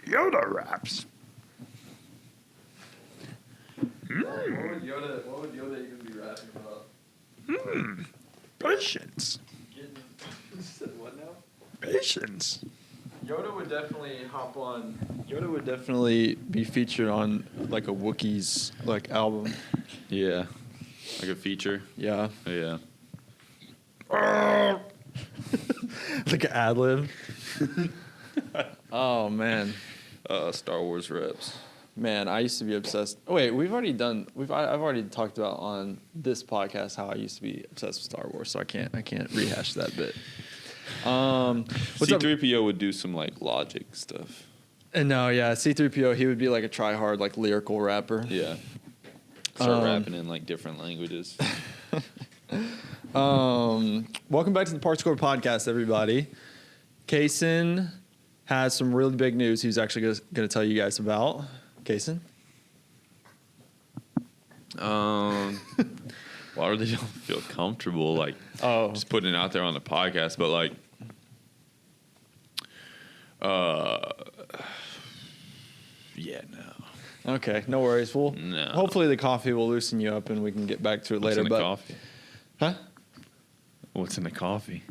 Yoda raps. What would Yoda even be rapping about? Patience. What now? Patience. Yoda would definitely hop on. Yoda would definitely be featured on like a Wookiees like album. Yeah. Like a feature. Yeah. Yeah. Like an ad lib. Oh man. Star Wars reps. Man, I used to be obsessed. Oh, wait, I've already talked about on this podcast how I used to be obsessed with Star Wars, so I can't rehash that bit. What's up? C-3PO would do some like logic stuff. And no, yeah, C-3PO, he would be like a try-hard, like lyrical rapper. Yeah. Start rapping in like different languages. Welcome back to the Park Score podcast, everybody. Cason has some really big news he's actually going to tell you guys about. Cason? Why do they don't feel comfortable like just putting it out there on the podcast? But like, yeah, no. Okay, no worries. Well, No. hopefully the coffee will loosen you up and we can get back to it What's later. in the But coffee? huh? What's in the coffee?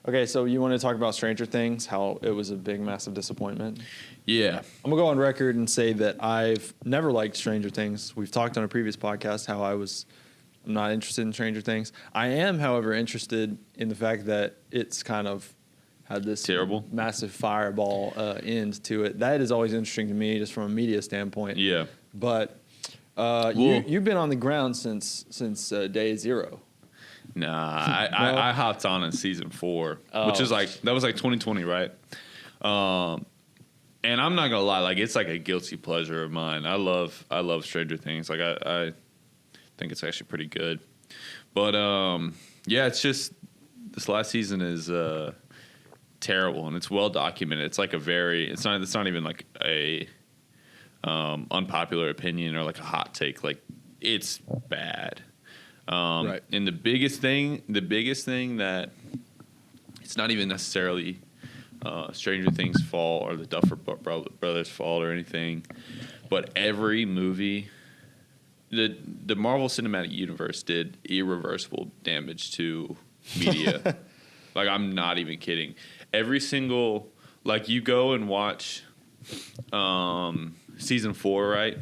Okay, so you want to talk about Stranger Things, how it was a big, massive disappointment? Yeah. I'm going to go on record and say that I've never liked Stranger Things. We've talked on a previous podcast how I'm not interested in Stranger Things. I am, however, interested in the fact that it's kind of had this terrible, massive fireball end to it. That is always interesting to me, just from a media standpoint. Yeah. But you've been on the ground since day zero. Nah, I hopped on in season 4, which is like that was like 2020, right? And I'm not gonna lie, like it's like a guilty pleasure of mine. I love Stranger Things. Like I think it's actually pretty good. But yeah, it's just this last season is terrible, and it's well documented. It's like it's not even like a unpopular opinion or like a hot take. Like it's bad. Right. And the biggest thing that it's not even necessarily Stranger Things' fault or the Duffer Brothers' fault or anything, but every movie, the Marvel Cinematic Universe did irreversible damage to media. Like I'm not even kidding. Every single, like you go and watch season 4, right?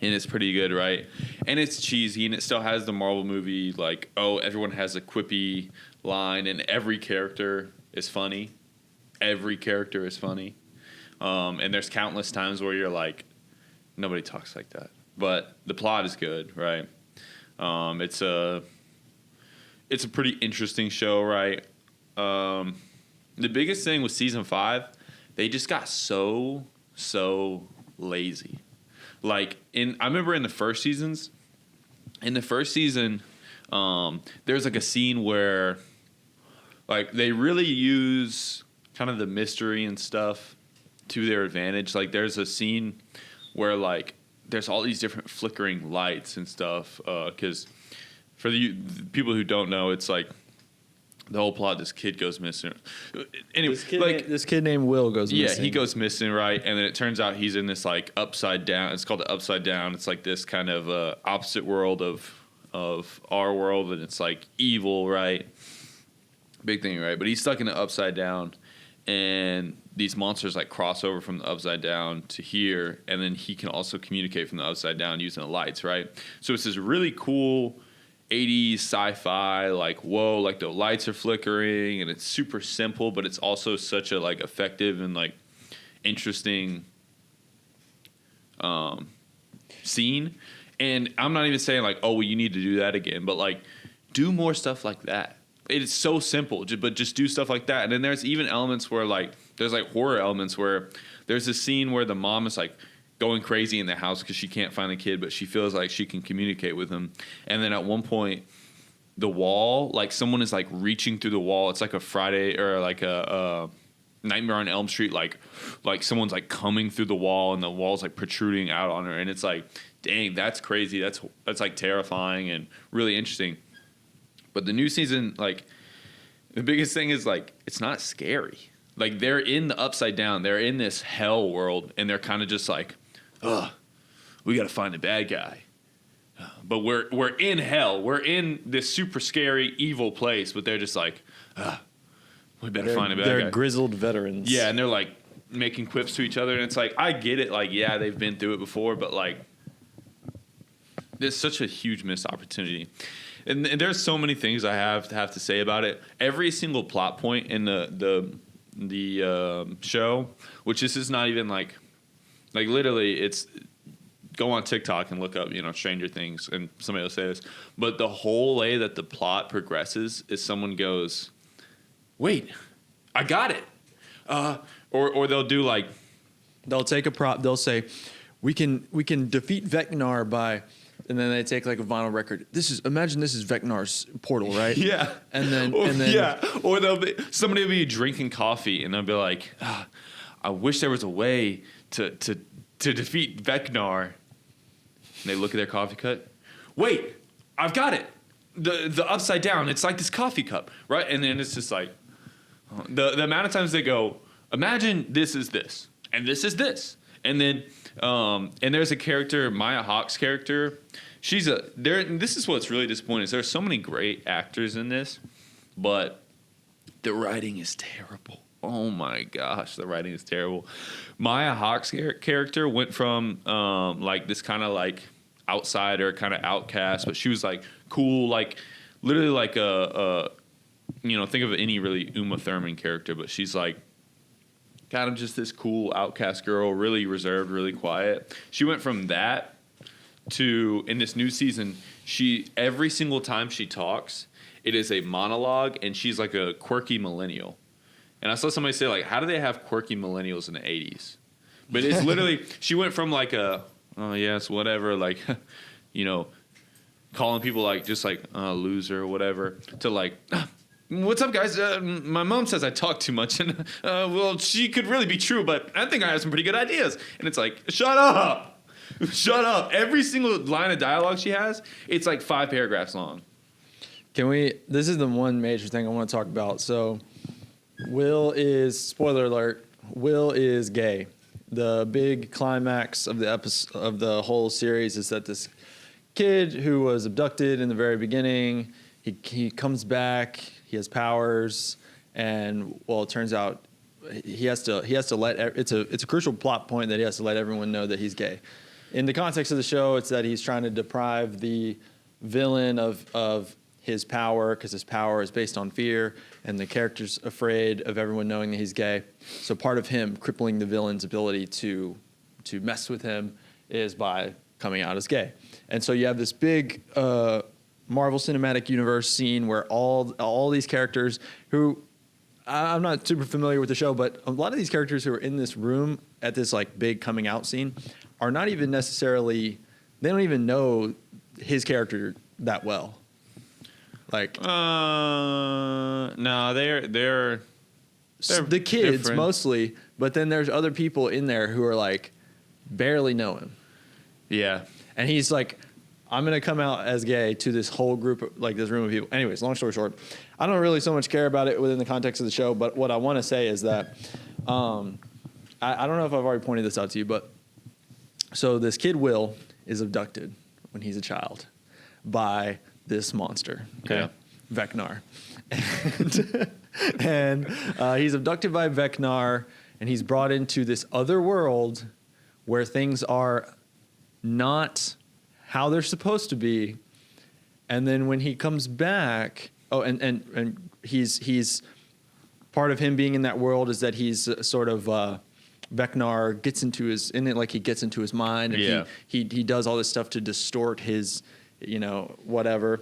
And it's pretty good, right? And it's cheesy, and it still has the Marvel movie, like, oh, everyone has a quippy line, and every character is funny. Every character is funny. And there's countless times where you're like, nobody talks like that. But the plot is good, right? It's a pretty interesting show, right? The biggest thing with season 5, they just got so lazy. Like I remember in the first season, there's like a scene where like they really use kind of the mystery and stuff to their advantage. Like there's a scene where like there's all these different flickering lights and stuff. 'Cause for the people who don't know, it's like the whole plot, this kid goes missing. Anyway, this kid named Will goes missing. Yeah, he goes missing, right? And then it turns out he's in this like upside down. It's called the Upside Down. It's like this kind of opposite world of our world, and it's like evil, right? Big thing, right? But he's stuck in the Upside Down, and these monsters like cross over from the Upside Down to here, and then he can also communicate from the Upside Down using the lights, right? So it's this really cool 80s sci-fi, like whoa, like the lights are flickering, and it's super simple, but it's also such a like effective and like interesting scene. And I'm not even saying like, oh, well, you need to do that again, but like do more stuff like that. It's so simple, but just do stuff like that. And then there's even elements where like there's like horror elements where there's a scene where the mom is like going crazy in the house because she can't find the kid, but she feels like she can communicate with him. And then at one point, the wall, like someone is like reaching through the wall. It's like a Friday or like a Nightmare on Elm Street. Like someone's like coming through the wall and the wall's like protruding out on her. And it's like, dang, that's crazy. That's like terrifying and really interesting. But the new season, like the biggest thing is like it's not scary. Like they're in the upside down. They're in this hell world, and they're kind of just like, ugh, we got to find the bad guy. But we're in hell. We're in this super scary, evil place. But they're just like, we better find a bad guy. They're grizzled veterans. Yeah, and they're like making quips to each other, and it's like, I get it. Like, yeah, they've been through it before, but like, there's such a huge missed opportunity. And there's so many things I have to say about it. Every single plot point in the show, which this is not even like literally, it's go on TikTok and look up, Stranger Things, and somebody will say this. But the whole way that the plot progresses is someone goes, wait, I got it. Or they'll do like, they'll take a prop. They'll say, we can defeat Vecnar by, and then they take like a vinyl record. Imagine this is Vecnar's portal, right? Yeah. And then yeah. Or somebody will be drinking coffee and they'll be like, I wish there was a way to defeat Vecnar. And they look at their coffee cup. Wait, I've got it. The upside down. It's like this coffee cup, right? And then it's just like the amount of times they go, imagine this is this, and this is this, and then and there's a character, Maya Hawke's character. This is what's really disappointing. Is there's so many great actors in this, but the writing is terrible. Oh my gosh, the writing is terrible. Maya Hawke's character went from like this kind of like outsider, kind of outcast, but she was like cool, like literally like a think of any really Uma Thurman character, but she's like kind of just this cool outcast girl, really reserved, really quiet. She went from that to, in this new season, every single time she talks, it is a monologue, and she's like a quirky millennial. And I saw somebody say, like, how do they have quirky millennials in the 80s? But it's literally, she went from like oh, yes, whatever, like, calling people like, just like, loser or whatever, to like, what's up, guys? My mom says I talk too much, and, well, she could really be true, but I think I have some pretty good ideas. And it's like, shut up. Shut up. Every single line of dialogue she has, it's like 5 paragraphs long. This is the one major thing I want to talk about. So, spoiler alert, Will is gay. The big climax of the whole series is that this kid who was abducted in the very beginning, he comes back, he has powers, and well, it turns out he has to let it's a crucial plot point that he has to let everyone know that he's gay. In the context of the show, it's that he's trying to deprive the villain of his power, because his power is based on fear, and the character's afraid of everyone knowing that he's gay. So part of him crippling the villain's ability to mess with him is by coming out as gay. And so you have this big Marvel Cinematic Universe scene where all these characters who, I'm not super familiar with the show, but a lot of these characters who are in this room at this like big coming out scene are not even necessarily, they don't even know his character that well. Like, no, they're the kids different. Mostly, but then there's other people in there who are like barely know him. Yeah. And he's like, I'm going to come out as gay to this whole group, like this room of people. Anyways, long story short, I don't really so much care about it within the context of the show, but what I want to say is that I don't know if I've already pointed this out to you, but so this kid Will is abducted when he's a child by this monster, okay? Yeah. Vecnar. And he's abducted by Vecnar, and he's brought into this other world where things are not how they're supposed to be. And then when he comes back, and he's part of him being in that world is that he's sort of Vecnar gets into his mind, and yeah. he does all this stuff to distort his whatever.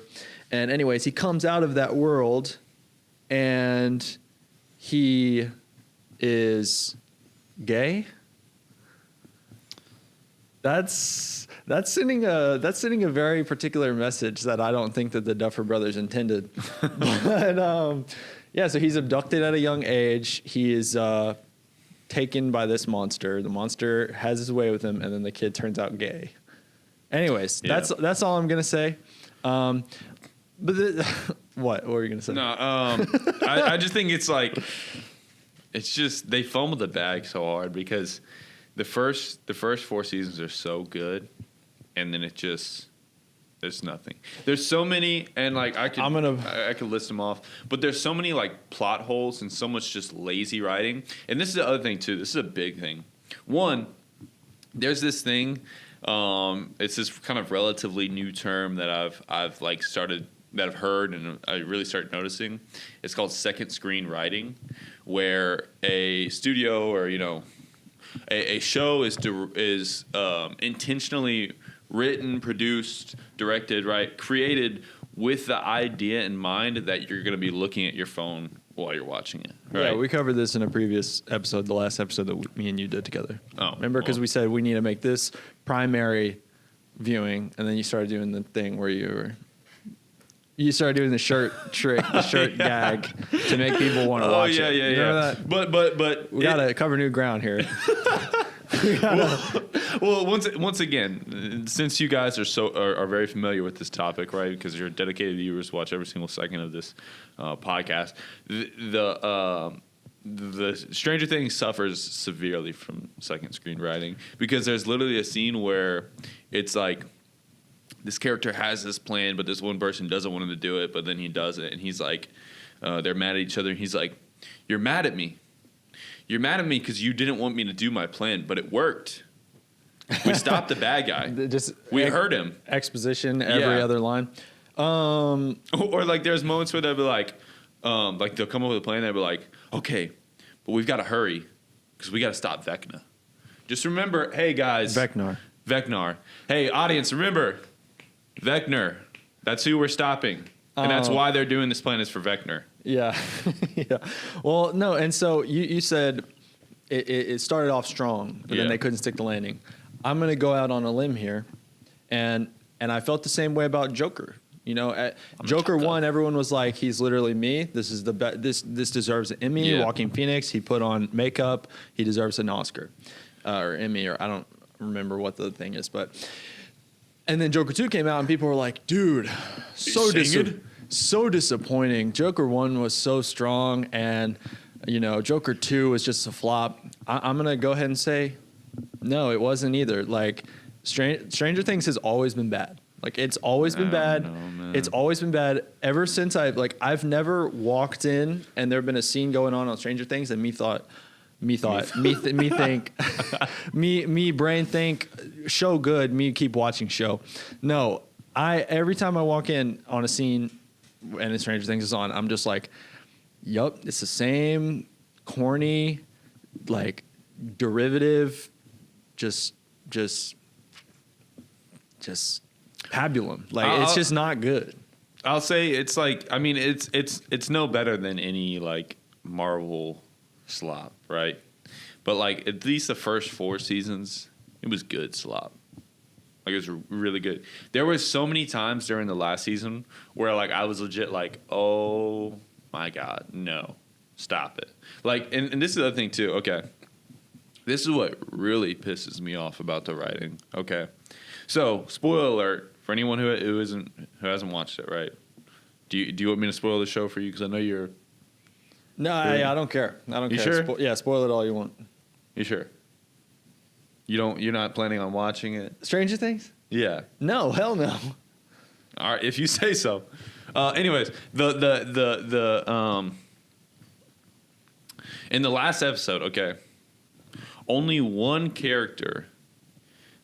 And anyways, he comes out of that world, and he is gay. That's sending a very particular message that I don't think that the Duffer Brothers intended. But yeah, so he's abducted at a young age. He is taken by this monster. The monster has his way with him, and then the kid turns out gay. Anyways, yeah. that's all I'm gonna say. But what were you gonna say? No, I just think it's like it's just they fumbled the bag so hard because the first 4 seasons are so good, and then it just there's nothing. There's so many, and like I could list them off, but there's so many like plot holes and so much just lazy writing. And this is the other thing too. This is a big thing. One, there's this thing. It's this kind of relatively new term that I've like started that I've heard and I really started noticing. It's called second screen writing, where a studio or a show is intentionally written, produced, directed, right, created with the idea in mind that you're going to be looking at your phone while you're watching it. Right? Yeah, we covered this in a previous episode, the last episode that me and you did together. Oh, remember? Because we said we need to make this primary viewing, and then you started doing the thing where you started doing the shirt trick, the shirt gag to make people want to watch it. Yeah. That? But we gotta cover new ground here. Well, once again, since you guys are very familiar with this topic, right? Because you're dedicated viewers, watch every single second of this podcast. The Stranger Things suffers severely from second screen writing because there's literally a scene where it's like this character has this plan, but this one person doesn't want him to do it, but then he does it, and he's like, they're mad at each other, and he's like, "You're mad at me. You're mad at me because you didn't want me to do my plan, but it worked. We stopped the bad guy. We hurt him." Exposition, every other line. Or like there's moments where they'll be like they'll come up with a plan. They'll be like, "Okay, but we've got to hurry because we got to stop Vecna. Just remember, hey guys, Vecnar. Hey audience, remember, Vecnar. That's who we're stopping, and that's why they're doing this plan is for Vecnar." Yeah. Yeah. Well, no, and so you said it started off strong, but then they couldn't stick the landing. I'm going to go out on a limb here, and I felt the same way about Joker. At Joker 1, everyone was like, he's literally me. This is this deserves an Emmy. Yeah. Joaquin Phoenix, he put on makeup. He deserves an Oscar or Emmy, or I don't remember what the thing is, but. And then Joker 2 came out, and people were like, dude, so disappointing. Joker 1 was so strong, and Joker 2 was just a flop. I'm gonna go ahead and say, no, it wasn't either. Like, Stranger Things has always been bad. Like, it's always been bad. No, it's always been bad ever since I've never walked in and there been a scene going on Stranger Things and me brain think show good, me keep watching show. No, every time I walk in on a scene and Stranger Things is on, I'm just like, yup, it's the same corny, like derivative, just pabulum. Like it's just not good. I'll say it's like, I mean, it's no better than any like Marvel slop, right? But like at least the first 4 seasons, it was good slop. Like it was really good. There were so many times during the last season where like I was legit like, oh my God, no, stop it. Like, and this is the other thing too. Okay, this is what really pisses me off about the writing. Okay, so spoiler alert for anyone who hasn't watched it. Right? Do you want me to spoil the show for you? Because I know you're. No, I don't care. I don't you care. Sure? Spoil it all you want. You sure? You're not planning on watching it? Stranger Things? Yeah. No, hell no. All right, if you say so. Anyways, the in the last episode, okay, only one character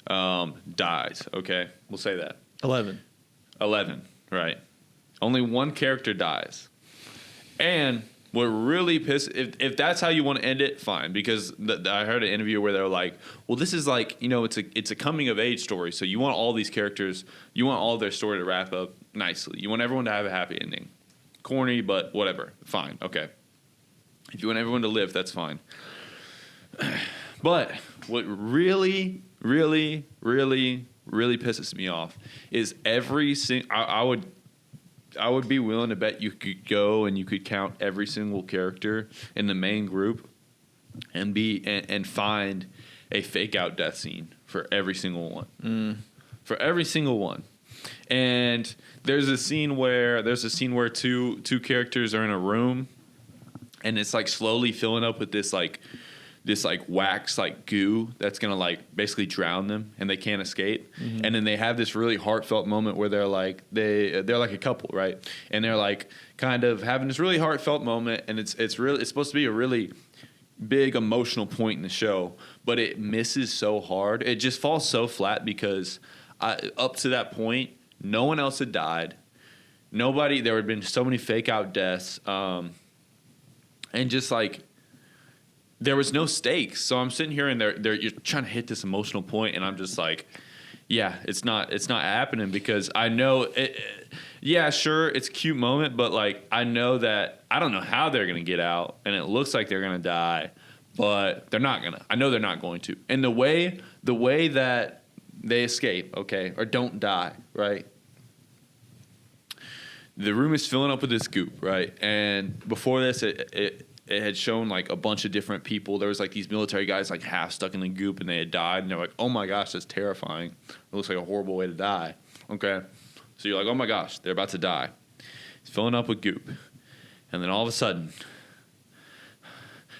dies. Okay, we'll say that 11, right? Only one character dies, and what really if that's how you want to end it, fine. Because I heard an interview where they were like, "Well, this is like it's a coming of age story, so you want all these characters, you want all their story to wrap up nicely. You want everyone to have a happy ending. Corny, but whatever, fine, okay. If you want everyone to live, that's fine. But what really, really, really, really pisses me off is I would be willing to bet you could go and you could count every single character in the main group and find a fake out death scene for every single one. For every single one. And there's a scene where two characters are in a room and it's like slowly filling up with this wax like goo that's gonna like basically drown them and they can't escape. And then they have this really heartfelt moment where they're like they're like a couple, right? And they're like kind of having this really heartfelt moment, and it's supposed to be a really big emotional point in the show, but it misses so hard. It just falls so flat because up to that point no one else had died. There had been so many fake out deaths, and just like there was no stakes. So I'm sitting here and you're trying to hit this emotional point, and I'm just like, yeah, it's not happening because I know it. Yeah, sure, it's a cute moment, but like I know that I don't know how they're gonna get out, and it looks like they're gonna die, but they're not gonna. I know they're not going to. And the way that they escape, okay, or don't die, right? The room is filling up with this goop, right? And before this, it had shown like a bunch of different people. There was like these military guys like half stuck in the goop and they had died. And they're like, oh my gosh, that's terrifying. It looks like a horrible way to die. Okay. So you're like, oh my gosh, they're about to die. It's filling up with goop. And then all of a sudden,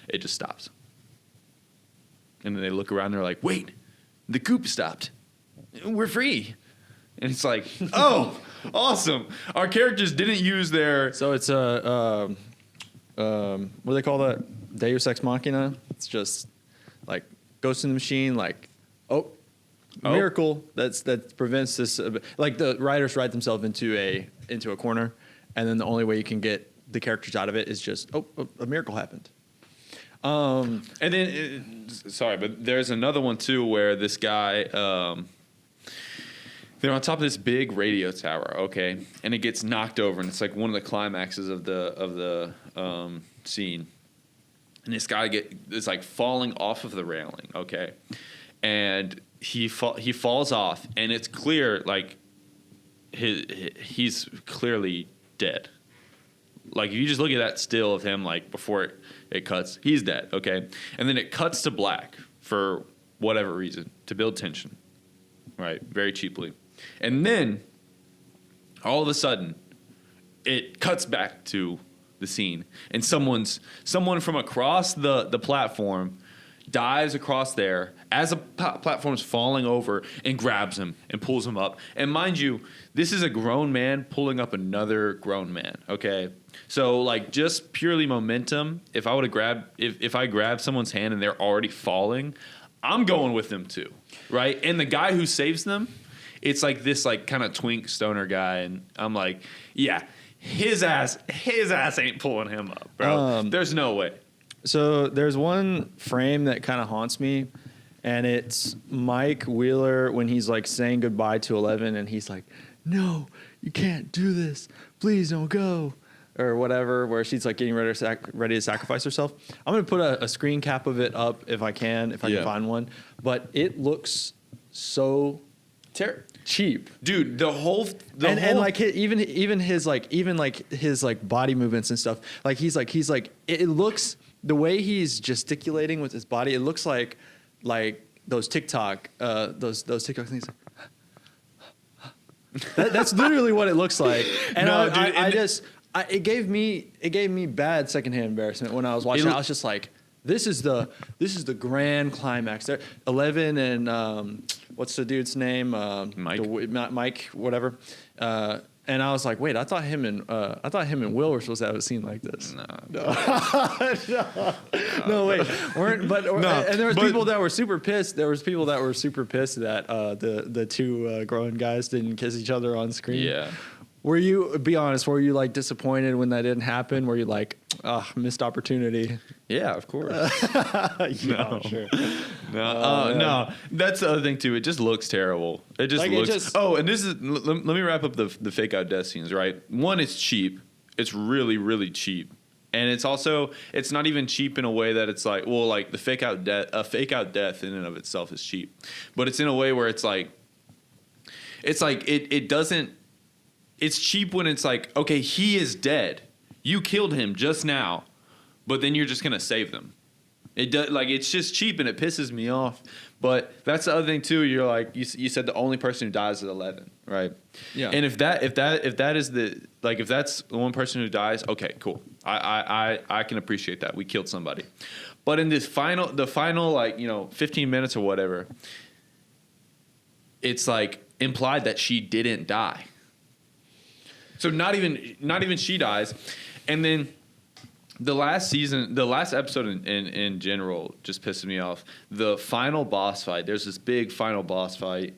it just stops. And then they look around and they're like, wait, the goop stopped. We're free. And it's like, oh, awesome. Our characters didn't use their... So it's a... what do they call that? Deus Ex Machina. It's just like Ghost in the Machine. Like, miracle that prevents this. Like the writers write themselves into a corner, and then the only way you can get the characters out of it is just a miracle happened. And then, sorry, but there's another one too where this guy. They're on top of this big radio tower, okay, and it gets knocked over, and it's like one of the climaxes of the scene. And this guy is like falling off of the railing, okay, and he falls off, and it's clear like he's clearly dead. Like if you just look at that still of him, like before it cuts, he's dead, okay, and then it cuts to black for whatever reason to build tension, right, very cheaply. And then, all of a sudden, it cuts back to the scene, and someone from across the platform dives across there as a platform's falling over and grabs him and pulls him up. And mind you, this is a grown man pulling up another grown man. Okay, so like just purely momentum. If I grab someone's hand and they're already falling, I'm going with them too, right? And the guy who saves them. It's like this like kind of twink stoner guy, and I'm like, yeah, his ass ain't pulling him up, bro. There's no way. So there's one frame that kind of haunts me, and it's Mike Wheeler when he's like saying goodbye to 11, and he's like, no, you can't do this. Please don't go. Or whatever, where she's like getting ready to sacrifice herself. I'm going to put a screen cap of it up if I can find one. But it looks so cheap, dude. And like even his body movements and stuff. Like he's like it looks, the way he's gesticulating with his body. It looks like those TikTok those TikTok things. That's literally what it looks like. And no, it gave me bad secondhand embarrassment when I was watching. I was just like, this is the grand climax. There, 11 and what's the dude's name? Mike, whatever. And I was like, wait, I thought him and Will were supposed to have a scene like this. No, wait, weren't. But and there was people that were super pissed. There was people that were super pissed that the two grown guys didn't kiss each other on screen. Yeah. Were you, be honest, were you like disappointed when that didn't happen? Were you like, missed opportunity? Yeah, of course. No, sure. No. That's the other thing too. It just looks terrible. It just looks. And this is. Let me wrap up the fake out death scenes. Right. One, it's cheap. It's really, really cheap, and it's also not even cheap in a way that it's like, well, like the fake out death in and of itself is cheap, but it's in a way where it's like it doesn't. It's cheap when it's like, okay, he is dead. You killed him just now, but then you're just going to save them. It does, like, it's just cheap and it pisses me off. But that's the other thing too. You're like, you said the only person who dies is 11, right? Yeah. And if that is the, like, if that's the one person who dies, okay, cool. I can appreciate that. We killed somebody. But in the final like, 15 minutes or whatever, it's like implied that she didn't die. So not even she dies. And then the last episode in general just pisses me off. The final boss fight, there's this big final boss fight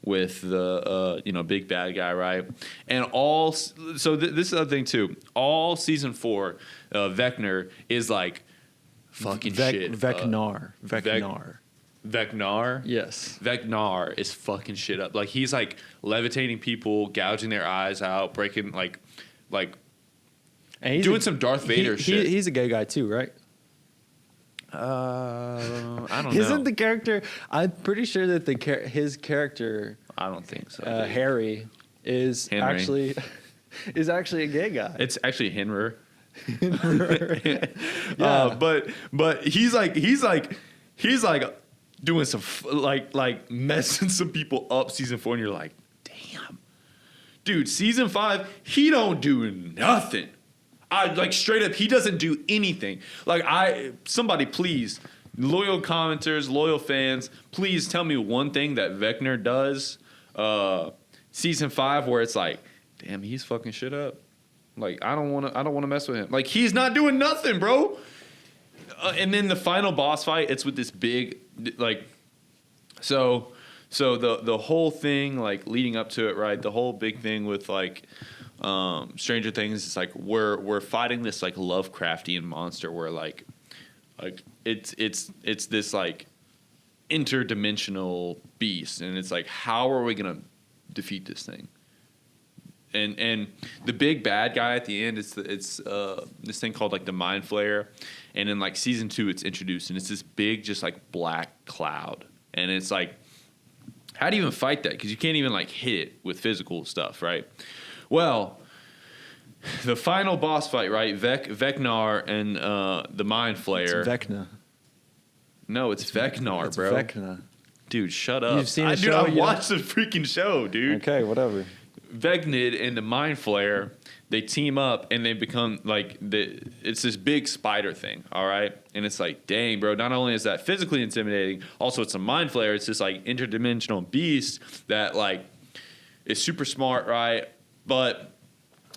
with the big bad guy, right? And this is the other thing too. All season 4, Vecna is like fucking shit. Vecnar. Vecnar? Yes. Vecnar is fucking shit up. Like, he's like levitating people, gouging their eyes out, breaking like And he's doing some Darth Vader shit. He's a gay guy too, right? I don't know. Isn't the character? I'm pretty sure that his character, I don't think so. Harry, is Henry. actually a gay guy. It's actually Henry. Yeah. But he's like doing some like messing some people up season 4, and you're like, damn, dude. Season 5, he don't do nothing. Like, straight up, he doesn't do anything. Like, somebody please, loyal commenters, loyal fans, please tell me one thing that Vecna does season 5 where it's like, damn, he's fucking shit up. Like, I don't want to mess with him. Like, he's not doing nothing, bro. And then the final boss fight, it's with this big, like, so the whole thing, like, leading up to it, right? The whole big thing with, like, Stranger Things is like we're fighting this like Lovecraftian monster where like it's this like interdimensional beast, and it's like, how are we gonna defeat this thing? And the big bad guy at the end, it's this thing called like the Mind Flayer, and in like season 2 it's introduced, and it's this big just like black cloud, and it's like, how do you even fight that? Because you can't even like hit it with physical stuff, right? Well, the final boss fight, right? Vecnar and the Mind Flayer. It's Vecna. No, it's Vecnar, It's bro. Vecna. Dude, shut up. You've seen the Dude, show I yet? watched the freaking show, dude. Okay, whatever. Vecnid and the Mind Flayer, they team up and they become like it's this big spider thing, all right? And it's like, dang, bro, not only is that physically intimidating, also it's a Mind Flayer. It's this like interdimensional beast that like is super smart, right? But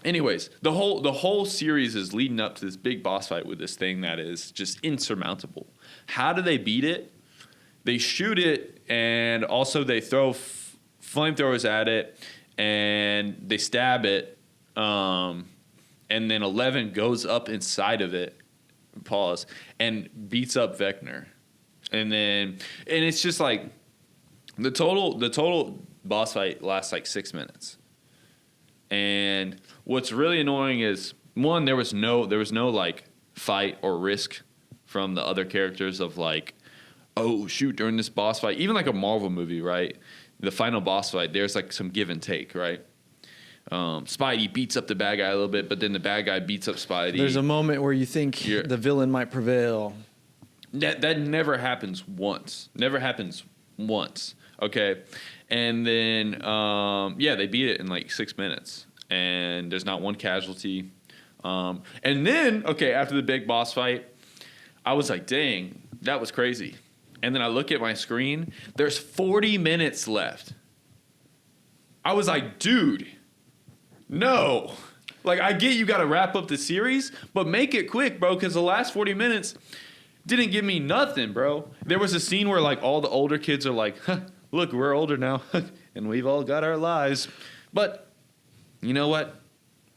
anyways, the whole series is leading up to this big boss fight with this thing that is just insurmountable. How do they beat it? They shoot it, and also they throw flamethrowers at it, and they stab it, and then 11 goes up inside of it, pause, and beats up Vecna. And it's just like the total boss fight lasts like 6 minutes. And what's really annoying is, one, there was no like fight or risk from the other characters of like, oh shoot, during this boss fight, even like a Marvel movie, right? The final boss fight, there's like some give and take, right? Spidey beats up the bad guy a little bit, but then the bad guy beats up Spidey. There's a moment where you think the villain might prevail. That never happens once. Never happens once. Okay. And then, they beat it in like 6 minutes, and there's not one casualty. And then, after the big boss fight, I was like, dang, that was crazy. And then I look at my screen, there's 40 minutes left. I was like, dude, no. Like, I get you got to wrap up the series, but make it quick, bro, because the last 40 minutes didn't give me nothing, bro. There was a scene where like all the older kids are like, look, we're older now, and we've all got our lives. But you know what?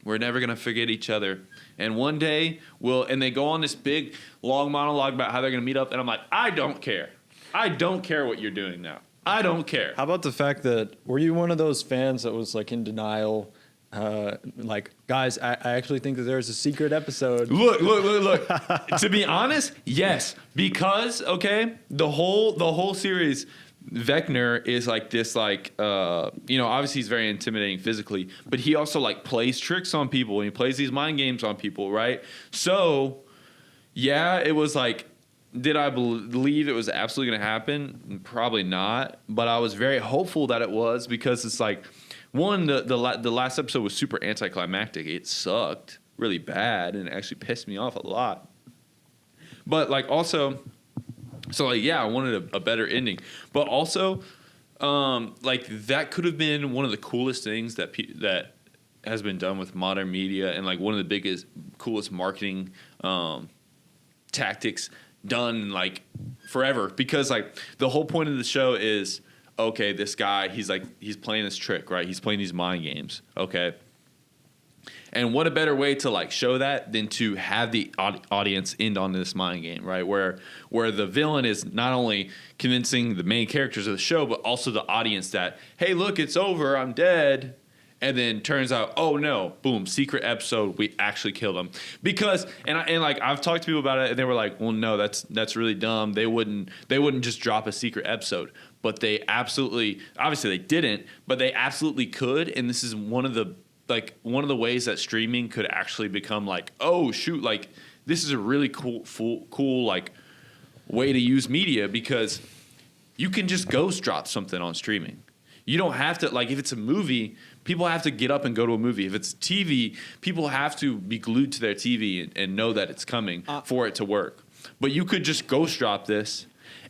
We're never going to forget each other. And one day, and they go on this big, long monologue about how they're going to meet up, and I'm like, I don't care. I don't care what you're doing now. I don't care. How about the fact that, were you one of those fans that was like in denial? Like, guys, I actually think that there's a secret episode. Look. To be honest, yes. Because, the whole series, Vecna is like this, like, obviously he's very intimidating physically, but he also like plays tricks on people, and he plays these mind games on people, right? So Yeah, it was like, did I believe it was absolutely going to happen? Probably not. But I was very hopeful that it was, because it's like, one, the last episode was super anticlimactic. It sucked really bad and it actually pissed me off a lot. But like also, so like, yeah, I wanted a better ending. But also, like that could have been one of the coolest things that has been done with modern media, and like one of the biggest, coolest marketing tactics done like forever, because like the whole point of the show is, okay, this guy, he's playing this trick, right? He's playing these mind games, okay? And what a better way to like show that than to have the audience end on this mind game, right? Where the villain is not only convincing the main characters of the show, but also the audience that, hey, look, it's over, I'm dead. And then turns out, oh no, boom, secret episode, we actually killed him. Because and like I've talked to people about it, and they were like, well, no, that's really dumb. They wouldn't just drop a secret episode. But they absolutely, obviously they didn't, but they absolutely could. And this is one of the ways that streaming could actually become like, oh shoot, like this is a really cool like way to use media, because you can just ghost drop something on streaming. You don't have to, like, if it's a movie, people have to get up and go to a movie. If it's TV, people have to be glued to their TV and know that it's coming for it to work. But you could just ghost drop this,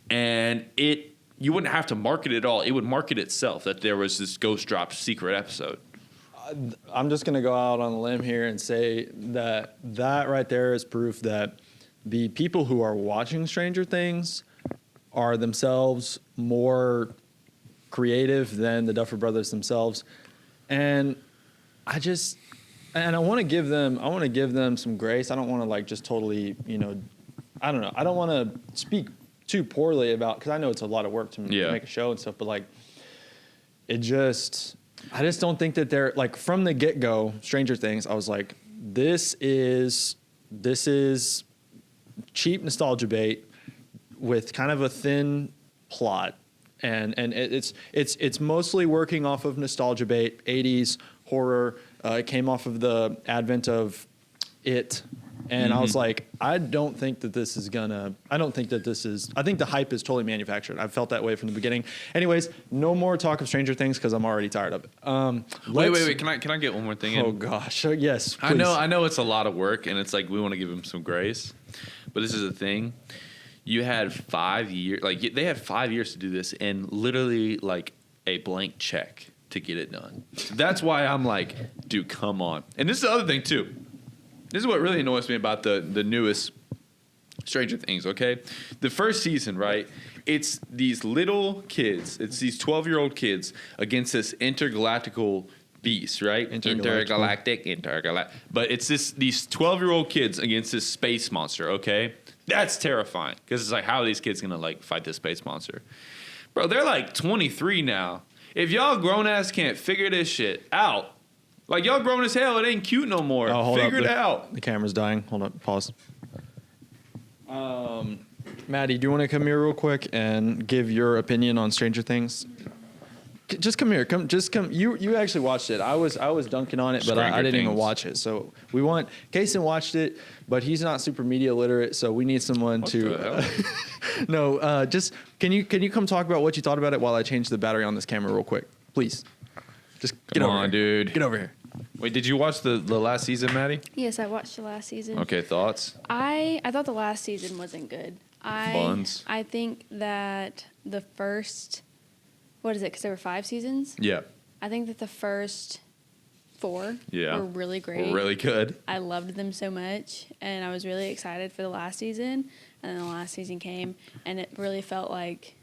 and you wouldn't have to market it at all. It would market itself that there was this ghost drop secret episode. I'm just going to go out on a limb here and say that right there is proof that the people who are watching Stranger Things are themselves more creative than the Duffer Brothers themselves. And I want to give them some grace. I don't want to like just totally, I don't know. I don't want to speak too poorly about, because I know it's a lot of work to make a show and stuff, but like I just don't think that they're like, from the get-go, Stranger Things, I was like, this is cheap nostalgia bait with kind of a thin plot. And it's mostly working off of nostalgia bait, 80s horror. It came off of the advent of It. And I was like, I think the hype is totally manufactured. I've felt that way from the beginning. Anyways, no more talk of Stranger Things because I'm already tired of it. Wait. Can I get one more thing in? Oh gosh. Yes, please. I know it's a lot of work, and it's like we want to give them some grace. But this is the thing. You had 5 years, like they had 5 years to do this, and literally like a blank check to get it done. That's why I'm like, dude, come on. And this is the other thing too. This is what really annoys me about the newest Stranger Things, okay? The first season, right? It's these little kids. It's these 12-year-old kids against this intergalactical beast, right? Intergalactic. But it's these 12-year-old kids against this space monster, okay? That's terrifying, because it's like, how are these kids going to like fight this space monster? Bro, they're like 23 now. If y'all grown-ass can't figure this shit out, like, y'all grown as hell. It ain't cute no more. Figure it out. The camera's dying. Hold up. Pause. Maddie, do you want to come here real quick and give your opinion on Stranger Things? Just come here. Come. You actually watched it. I was dunking on it, but I didn't even watch it. So Cason watched it, but he's not super media literate. So we need someone to. No. Just can you come talk about what you thought about it while I change the battery on this camera real quick, please? Just get over here, dude. Get over here. Wait, did you watch the last season, Maddie? Yes, I watched the last season. Okay, thoughts? I thought the last season wasn't good. Buns. I think that the first, what is it? Because there were 5 seasons. Yeah. I think that the first 4 were really great. Really good. I loved them so much, and I was really excited for the last season. And then the last season came, and it really felt like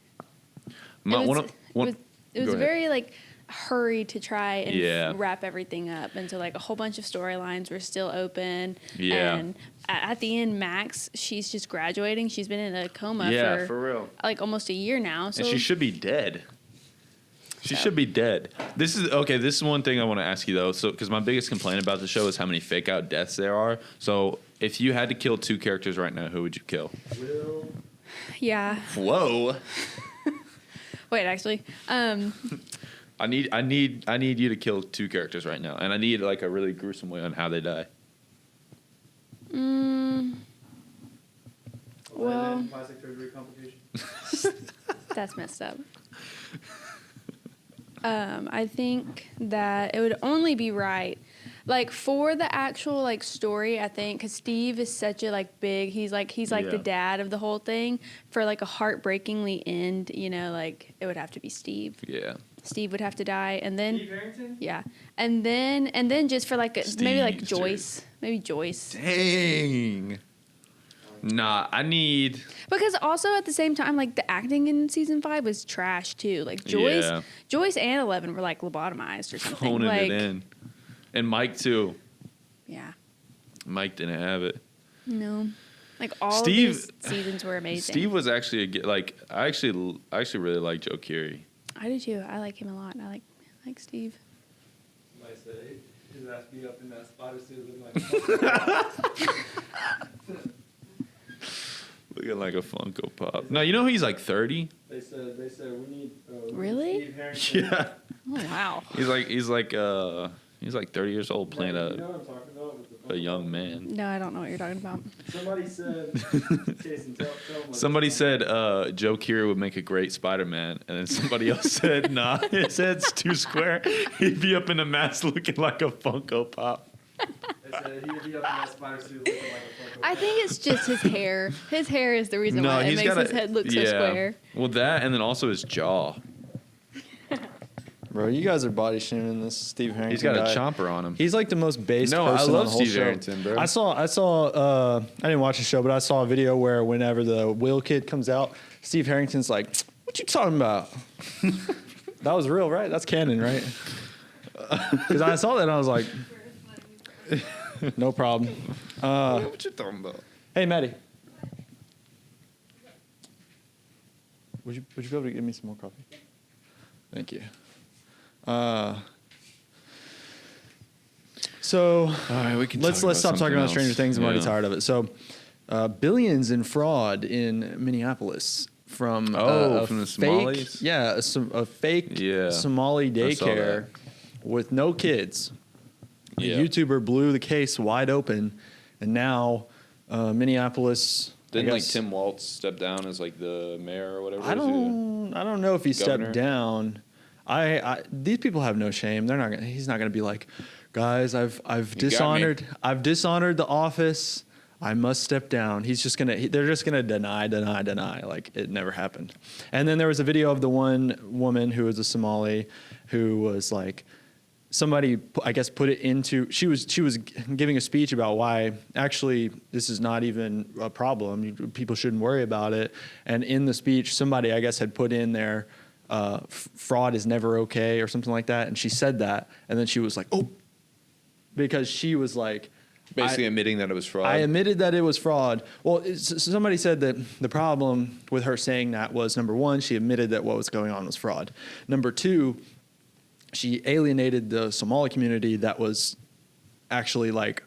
it was very like hurry to try and wrap everything up, and so like a whole bunch of storylines were still open. And at the end, Max, she's just graduating. She's been in a coma for real, like almost a year now. So and she should be dead. She should be dead. This is one thing I want to ask you though. So, because my biggest complaint about the show is how many fake out deaths there are. So, if you had to kill 2 characters right now, who would you kill? Will. Yeah. Whoa. Wait, actually. I need you to kill 2 characters right now, and I need like a really gruesome way on how they die. plastic surgery complication? That's messed up. I think that it would only be right, like for the actual like story. I think because Steve is such a like big. He's like the dad of the whole thing. For like a heartbreakingly end, like it would have to be Steve. Yeah. Steve would have to die, and then Steve Harrington? yeah, and then just for like maybe like Steve's Joyce, maybe Joyce. Dang. Nah, I need. Because also at the same time, like the acting in season 5 was trash too. Like Joyce and 11 were like lobotomized or something. Phoning like, it in. And Mike too. Yeah. Mike didn't have it. No. Like all of these seasons were amazing. Steve was actually I actually really like Joe Keery. I do too. I like him a lot. I like Steve. Somebody said his ass be up in that spider suit looking like. Looking like a Funko Pop. No, you know he's like 30. They said we need. Really? Steve Harrington. Yeah. Oh wow. He's like 30 years old playing You know what I'm talking about with the a young man. No, I don't know what you're talking about. Somebody said. Cason, tell him what Somebody said Joe Keery would make a great Spider-Man, and then somebody else said, nah, his head's too square. He'd be up in a mask looking like a Funko Pop. They said he'd be up in that spider suit looking like a Funko Pop. I think it's just his hair. His hair is the reason why it makes his head look so square. Well, that and then also his jaw. Bro, you guys are body shaming this Steve Harrington. He's got guy. a chomper on him. He's like the most based No, I person love on the whole Steve show. Harrington, bro. I saw I didn't watch the show, but I saw a video where whenever the Will kid comes out, Steve Harrington's like, "What you talking about?" That was real, right? That's canon, right? Because I saw that and I was like, no problem. What you talking about? Hey, Maddie. Would you be able to give me some more coffee? Thank you. So All right, we can. let's stop talking about Stranger Things. I'm already tired of it. So, billions in fraud in Minneapolis from from the fake, Somalis? a fake Somali I saw daycare with no kids. Yeah. A YouTuber blew the case wide open, and now Minneapolis. Didn't I like guess, Tim Waltz step down as like the mayor or whatever? I don't know if he Governor? stepped down. These people have no shame. They're not gonna, he's not going to be like, guys, I've dishonored the office. I must step down. They're just gonna deny like it never happened. And then there was a video of the one woman who was a Somali who was like, somebody I guess put it into, she was giving a speech about why actually this is not even a problem. People shouldn't worry about it. And in the speech, somebody I guess had put in there, fraud is never okay or something like that. And she said that, and then she was like, oh, because she was like, Basically admitting that it was fraud. I admitted that it was fraud. Well, somebody said that the problem with her saying that was, number one, she admitted that what was going on was fraud. Number two, she alienated the Somali community that was actually like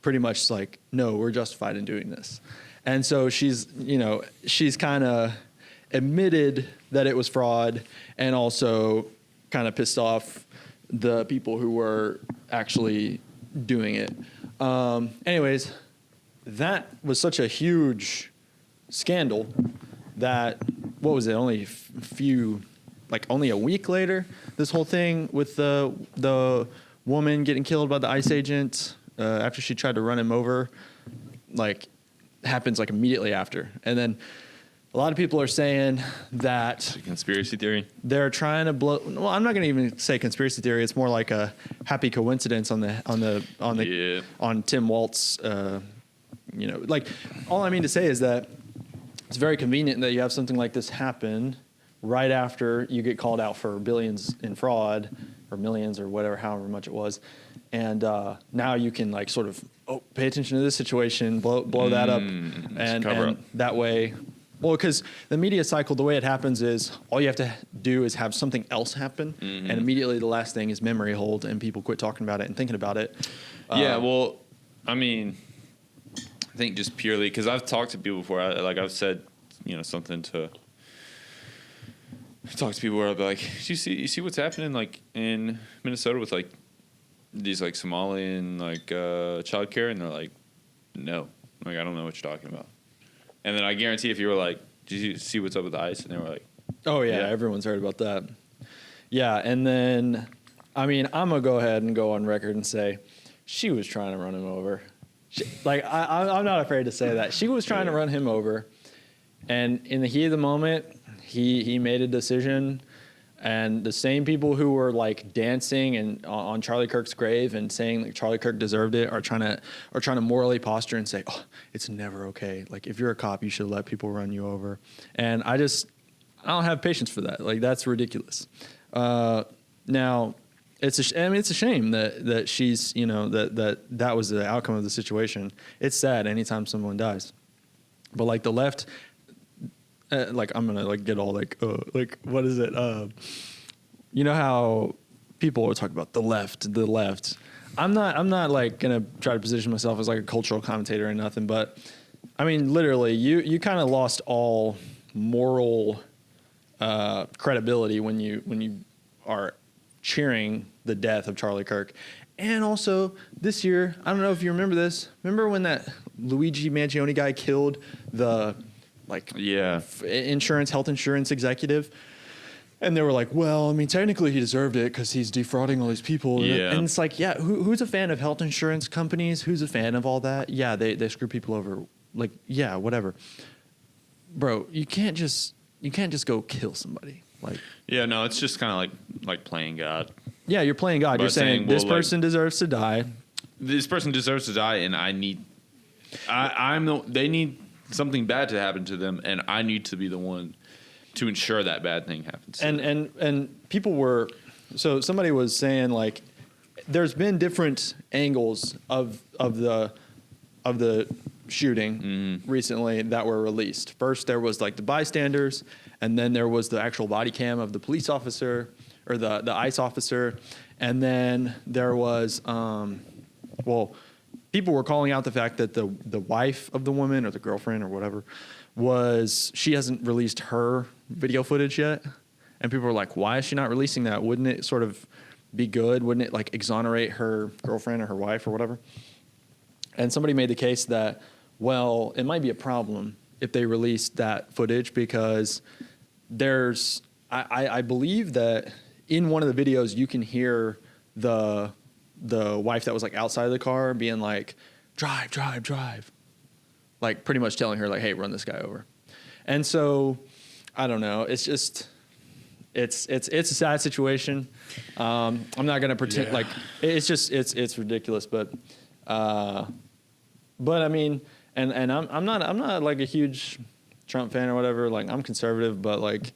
pretty much like, no, we're justified in doing this. And so she's kind of admitted that it was fraud and also kind of pissed off the people who were actually doing it. Anyways, that was such a huge scandal that, what was it, only only a week later, this whole thing with the woman getting killed by the ICE agent after she tried to run him over, like, happens like immediately after. And then a lot of people are saying that It's a conspiracy theory. they're trying to blow. Well, I'm not going to even say conspiracy theory. It's more like a happy coincidence on Tim Waltz. Like, all I mean to say is that it's very convenient that you have something like this happen right after you get called out for billions in fraud or millions or whatever, however much it was, and now you can like sort of pay attention to this situation, blow that up, and that way. Well, because the media cycle, the way it happens is all you have to do is have something else happen, and immediately the last thing is memory hold, and people quit talking about it and thinking about it. Yeah, well, I mean, I think just purely because I've talked to people before. I've said, something to talk to people where I'll be like, you see what's happening like in Minnesota with like these like Somalian like childcare, and they're like, no, like I don't know what you're talking about. And then I guarantee if you were like, did you see what's up with the ice? And they were like, oh yeah, everyone's heard about that. Yeah, and then, I mean, I'm gonna go ahead and go on record and say, she was trying to run him over. I'm not afraid to say that she was trying to run him over, and in the heat of the moment, he made a decision. And the same people who were like dancing and on Charlie Kirk's grave and saying like Charlie Kirk deserved it are trying to morally posture and say, oh, it's never okay. Like if you're a cop, you should let people run you over. And I don't have patience for that. Like that's ridiculous. Now it's a shame that she's, you know, that was the outcome of the situation. It's sad anytime someone dies, but like the left. Like I'm gonna like get all like what is it? You know how people are talking about the left. I'm not like gonna try to position myself as like a cultural commentator or nothing, but I mean literally you kind of lost all moral credibility when you are cheering the death of Charlie Kirk. And also this year, I don't know if you remember this. Remember when that Luigi Mangione guy killed the health insurance executive, and they were like, well, I mean, technically he deserved it because he's defrauding all these people. Yeah. And it's like, who's a fan of health insurance companies? Who's a fan of all that? Yeah, they screw people over. Like, yeah, whatever. Bro, you can't just go kill somebody. Like, yeah, no, it's just kind of like playing God. Yeah, you're playing God. You're saying this person deserves to die. This person deserves to die, and they need something bad to happen to them, and I need to be the one to ensure that bad thing happens. And people were, so somebody was saying like, there's been different angles of the shooting recently that were released. First, there was like the bystanders, and then there was the actual body cam of the police officer or the ICE officer, and then there was people were calling out the fact that the wife of the woman or the girlfriend or whatever she hasn't released her video footage yet. And people were like, why is she not releasing that? Wouldn't it sort of be good? Wouldn't it like exonerate her girlfriend or her wife or whatever? And somebody made the case that, well, it might be a problem if they released that footage because I believe that in one of the videos you can hear the wife that was like outside of the car being like, drive, like pretty much telling her like, hey, run this guy over. And so I don't know. It's just, it's a sad situation. I'm not going to pretend like it's ridiculous, but I mean, and I'm not like a huge Trump fan or whatever. Like I'm conservative, but like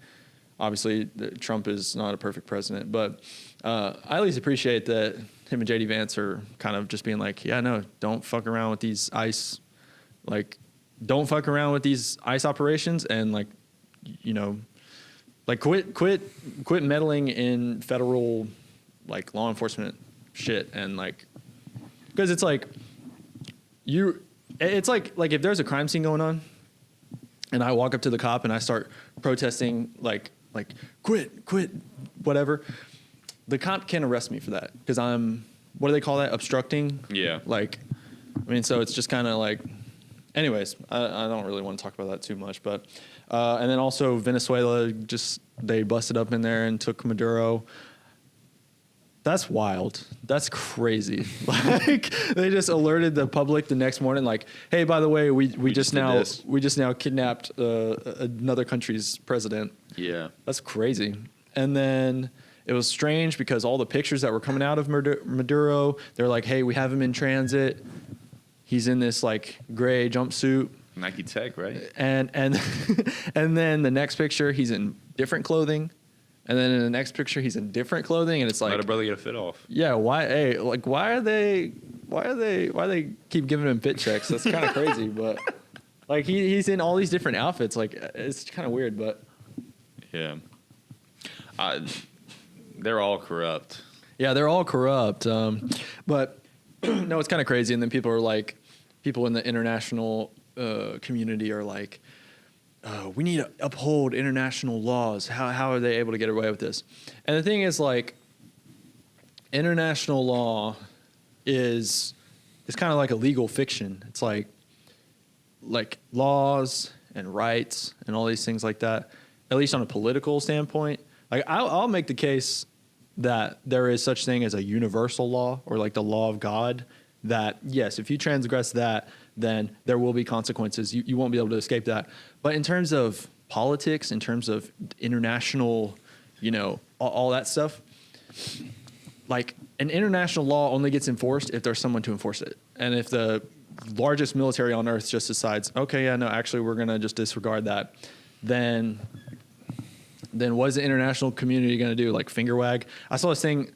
obviously Trump is not a perfect president, but I at least appreciate that him and JD Vance are kind of just being like, yeah, no, don't fuck around with these ICE, like, don't fuck around with these ICE operations and like, you know, like quit meddling in federal like law enforcement shit and like, because it's like it's like if there's a crime scene going on and I walk up to the cop and I start protesting like quit whatever. The cop can't arrest me for that because I'm, what do they call that? Obstructing? Yeah. Like, I mean, so it's just kind of like, anyways, I don't really want to talk about that too much, but, and then also Venezuela, they busted up in there and took Maduro. That's wild. That's crazy. Like, they just alerted the public the next morning, like, hey, by the way, we just now kidnapped another country's president. Yeah. That's crazy. And then it was strange because all the pictures that were coming out of Maduro, they're like, hey, we have him in transit. He's in this like gray jumpsuit. Nike Tech, right? And and then the next picture, he's in different clothing. And then in the next picture, he's in different clothing. And it's like, let a brother get a fit off. Yeah. Why they keep giving him fit checks? That's kind of crazy. But like he's in all these different outfits. Like it's kind of weird, but yeah. They're all corrupt. Yeah, they're all corrupt. But no, it's kind of crazy. And then people in the international community are like, we need to uphold international laws. How are they able to get away with this? And the thing is, like, international law is kind of like a legal fiction. It's like laws and rights and all these things like that, at least on a political standpoint, like I'll make the case that there is such thing as a universal law or like the law of God that, yes, if you transgress that, then there will be consequences. You won't be able to escape that. But in terms of politics, in terms of international, all that stuff, like an international law only gets enforced if there's someone to enforce it. And if the largest military on earth just decides, okay, yeah, no, actually we're going to just disregard that, then what is the international community going to do? Like finger wag? I saw this thing.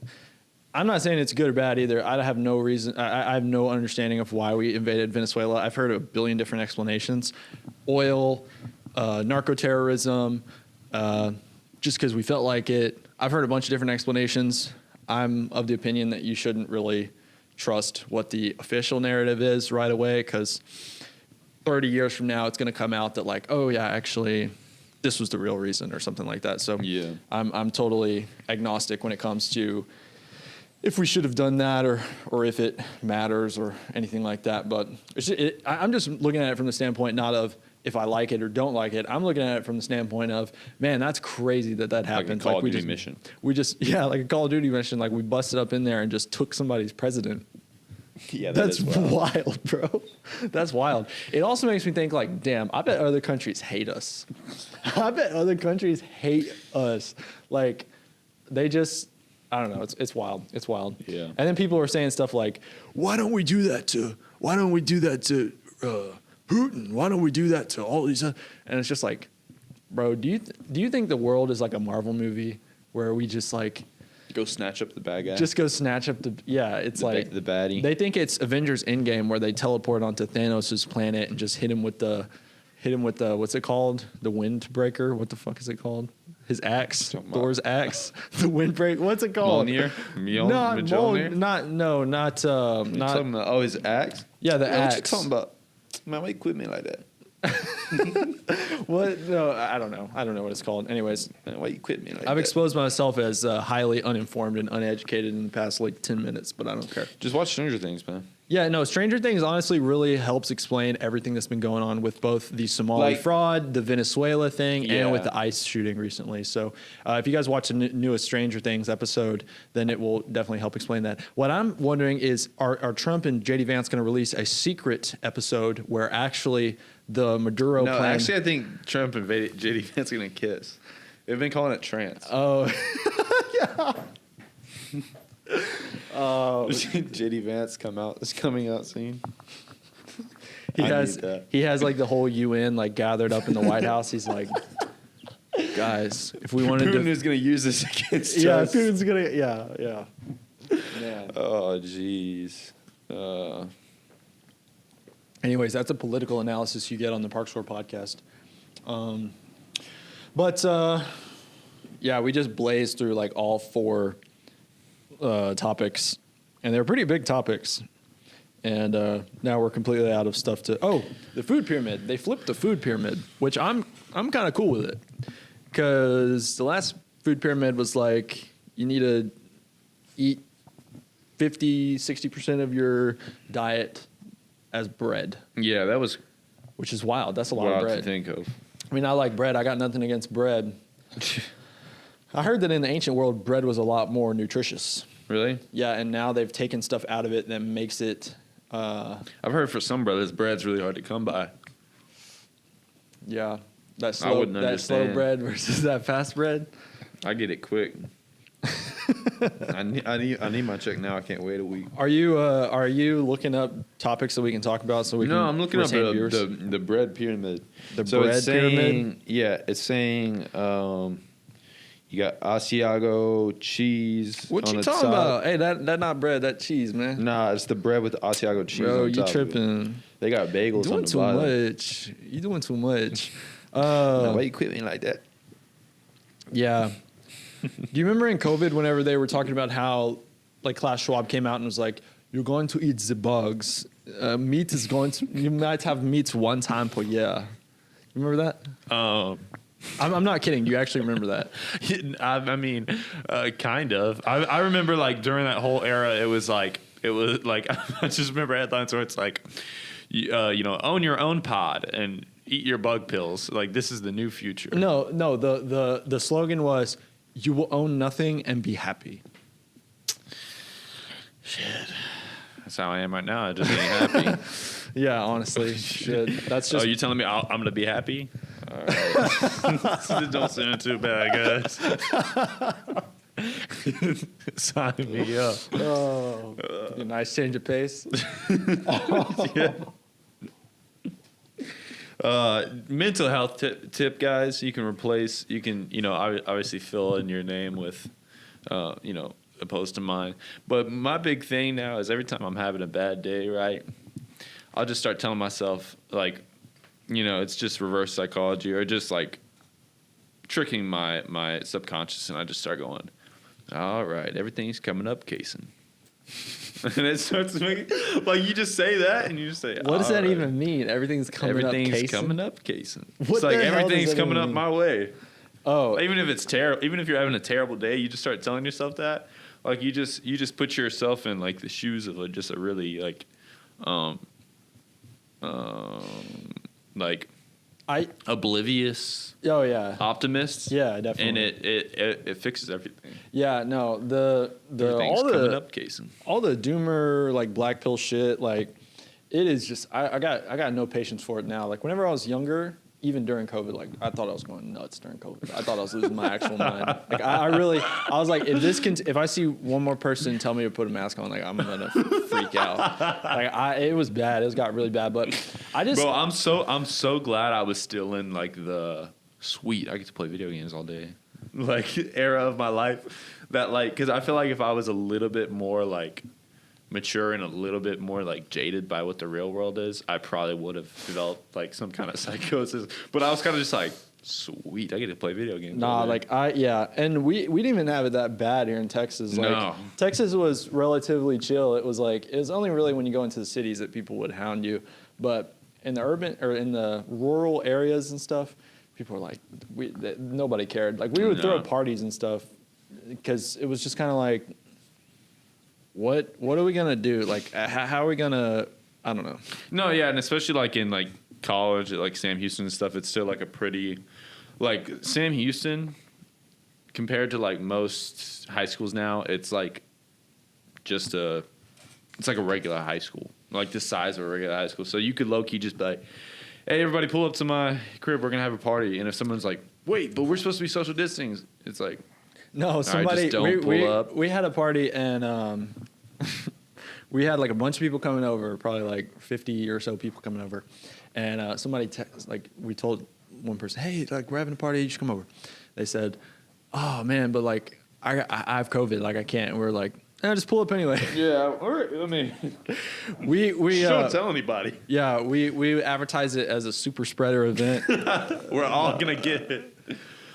I'm not saying it's good or bad either. I have no reason. I have no understanding of why we invaded Venezuela. I've heard a billion different explanations. Oil, narco-terrorism, just because we felt like it. I've heard a bunch of different explanations. I'm of the opinion that you shouldn't really trust what the official narrative is right away, because 30 years from now, it's going to come out that like, oh yeah, actually, this was the real reason or something like that. So yeah, I'm totally agnostic when it comes to if we should have done that or if it matters or anything like that. But I'm just looking at it from the standpoint not of if I like it or don't like it. I'm looking at it from the standpoint of, man, that's crazy that happened. Like a Call of Duty mission. Like a Call of Duty mission. Like we busted up in there and just took somebody's president. Yeah, that's wild, bro. That's wild. It also makes me think like, damn, I bet other countries hate us. I bet other countries hate us. Like they just, I don't know. It's wild. It's wild. Yeah. And then people are saying stuff like, why don't we do that to Putin? Why don't we do that to all these? And it's just like, bro, do you think the world is like a Marvel movie where we just like go snatch up the bad guy? Just go snatch up it's like the baddie. They think it's Avengers Endgame where they teleport onto Thanos' planet and just hit him with the what's it called? The windbreaker? What the fuck is it called? His axe, Thor's axe, the windbreaker. What's it called? Mjolnir. Not. Talking about, his axe. Yeah, the axe. What you talking about? Man, why you quit me like that? What? No, I don't know. I don't know what it's called. Anyways, man, why you quit me like that? I've exposed myself as highly uninformed and uneducated in the past like 10 minutes, but I don't care. Just watch Stranger Things, man. Yeah, no, Stranger Things honestly really helps explain everything that's been going on with both the Somali fraud, the Venezuela thing, and with the ICE shooting recently. So if you guys watch the newest Stranger Things episode, then it will definitely help explain that. What I'm wondering is, are Trump and JD Vance going to release a secret episode where actually the Maduro plan... No, actually, I think Trump and JD Vance are going to kiss. They've been calling it trance. Oh, yeah. JD Vance coming out soon. He has like the whole UN like gathered up in the White House. He's like, guys, if we wanted Putin is going to use this against us. Yeah, Putin's going to, yeah. Man. Oh, jeez. Anyways, that's a political analysis you get on the Park Score podcast. Yeah, we just blazed through like all four topics, and they're pretty big topics. And now we're completely out of stuff to. Oh, the food pyramid. They flipped the food pyramid, which I'm kind of cool with it, because the last food pyramid was like you need to eat 50-60% of your diet as bread. Yeah, that was, which is wild. That's a lot of bread to think of. I mean, I like bread. I got nothing against bread. I heard that in the ancient world, bread was a lot more nutritious. Really? Yeah, and now they've taken stuff out of it that makes it... I've heard for some brothers, bread's really hard to come by. Yeah. That slow bread versus that fast bread. I get it quick. I need my check now. I can't wait a week. Are you looking up topics that we can talk about so we can... No, I'm looking up the bread pyramid. Pyramid? Yeah, it's saying... you got Asiago cheese. What on you the talking top. about? Hey, that not bread, that cheese, man. Nah, it's the bread with the Asiago cheese. Bro, on top you tripping? They got bagels on the bottom. You doing too much? Why you quit me like that? Yeah. Do you remember in COVID whenever they were talking about how like Klaus Schwab came out and was like, "You're going to eat the bugs. Meat is going to. You might have meat one time per year." You remember that? I'm not kidding. You actually remember that? I mean, kind of. I remember like during that whole era, it was like I just remember headlines where it's like, own your own pod, and eat your bug pills. Like, this is the new future. No. The slogan was, "You will own nothing and be happy." Shit. That's how I am right now. I just ain't happy. Yeah, honestly, shit. That's just. Oh, you telling me I'm going to be happy? All right. Don't sound too bad, guys. Sign me up. Oh, a nice change of pace. Yeah. Mental health tip, guys. You can obviously fill in your name with, opposed to mine. But my big thing now is every time I'm having a bad day, right, I'll just start telling myself, like, it's just reverse psychology or just like tricking my subconscious, and I just start going, all right, everything's coming up, Cason. And it starts making, like, you just say that and you just say, what does that right, even mean? Everything's coming up, Cason? Everything's coming up, Cason. What It's like the hell everything's does that coming even up mean? my way. Oh, Even if it's terrible, even if you're having a terrible day, you just start telling yourself that. Like, you just put yourself in like the shoes of just a really like oblivious oh yeah, optimist. yeah, definitely. And it fixes everything. Yeah, no, Everything's coming up, Cason. all the doomer like black pill shit, like it is just I got no patience for it now. Like whenever I was younger, even during COVID, like I thought I was going nuts during COVID. I thought I was losing my actual mind. Like I was like, if I see one more person tell me to put a mask on, like I'm gonna freak out. Like it was bad. It got really bad. But I just, Bro, I'm so glad I was still in like the sweet, I get to play video games all day, like era of my life. That like, because I feel like if I was a little bit more like mature and a little bit more like jaded by what the real world is, I probably would have developed like some kind of psychosis. But I was kind of just like, sweet, I get to play video games. nah, like and we didn't even have it that bad here in Texas. Like No. Texas was relatively chill. It was only really when you go into the cities that people would hound you. But in the urban or in the rural areas and stuff, people were like, nobody cared. Like we would throw parties and stuff because it was just kind of like, what are we gonna do? Like, how are we gonna? I don't know. No, yeah, and especially like in like college, at, like Sam Houston and stuff, it's still like a pretty, like Sam Houston, compared to like most high schools now, it's like it's like a regular high school, like the size of a regular high school. So you could low key just be like, hey, everybody, pull up to my crib, we're gonna have a party. And if someone's like, wait, but we're supposed to be social distancing, it's like, no, somebody. just don't pull up. We had a party and we had like a bunch of people coming over, probably like 50 or so people coming over, and somebody we told one person, hey, like we're having a party, you should come over. They said, oh man, but like I have COVID, like I can't. And we're like, just pull up anyway. yeah, I mean, we don't tell anybody. Yeah, we advertise it as a super spreader event. We're all gonna get it.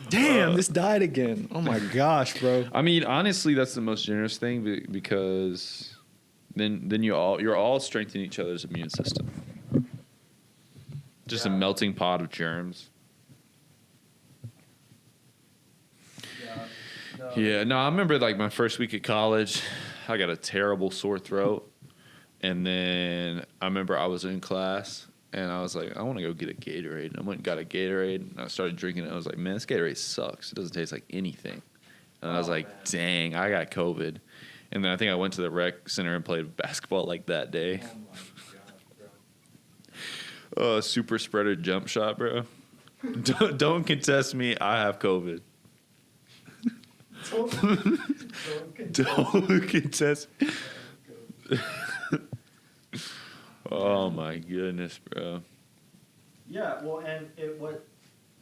Damn, this died again. Oh my gosh, bro. I mean, honestly, that's the most generous thing because then you're all strengthening each other's immune system. Just a melting pot of germs. Yeah, no, I remember like my first week at college, I got a terrible sore throat, and then I remember I was in class. And I was like, I want to go get a Gatorade. And I went and got a Gatorade, and I started drinking it. I was like, man, this Gatorade sucks. It doesn't taste like anything. And I was like, man, dang, I got COVID. And then I think I went to the rec center and played basketball like that day. Oh, my God, bro. Super spreader jump shot, bro. Don't contest me. I have COVID. Don't contest me. Oh my goodness, bro. Yeah, well, and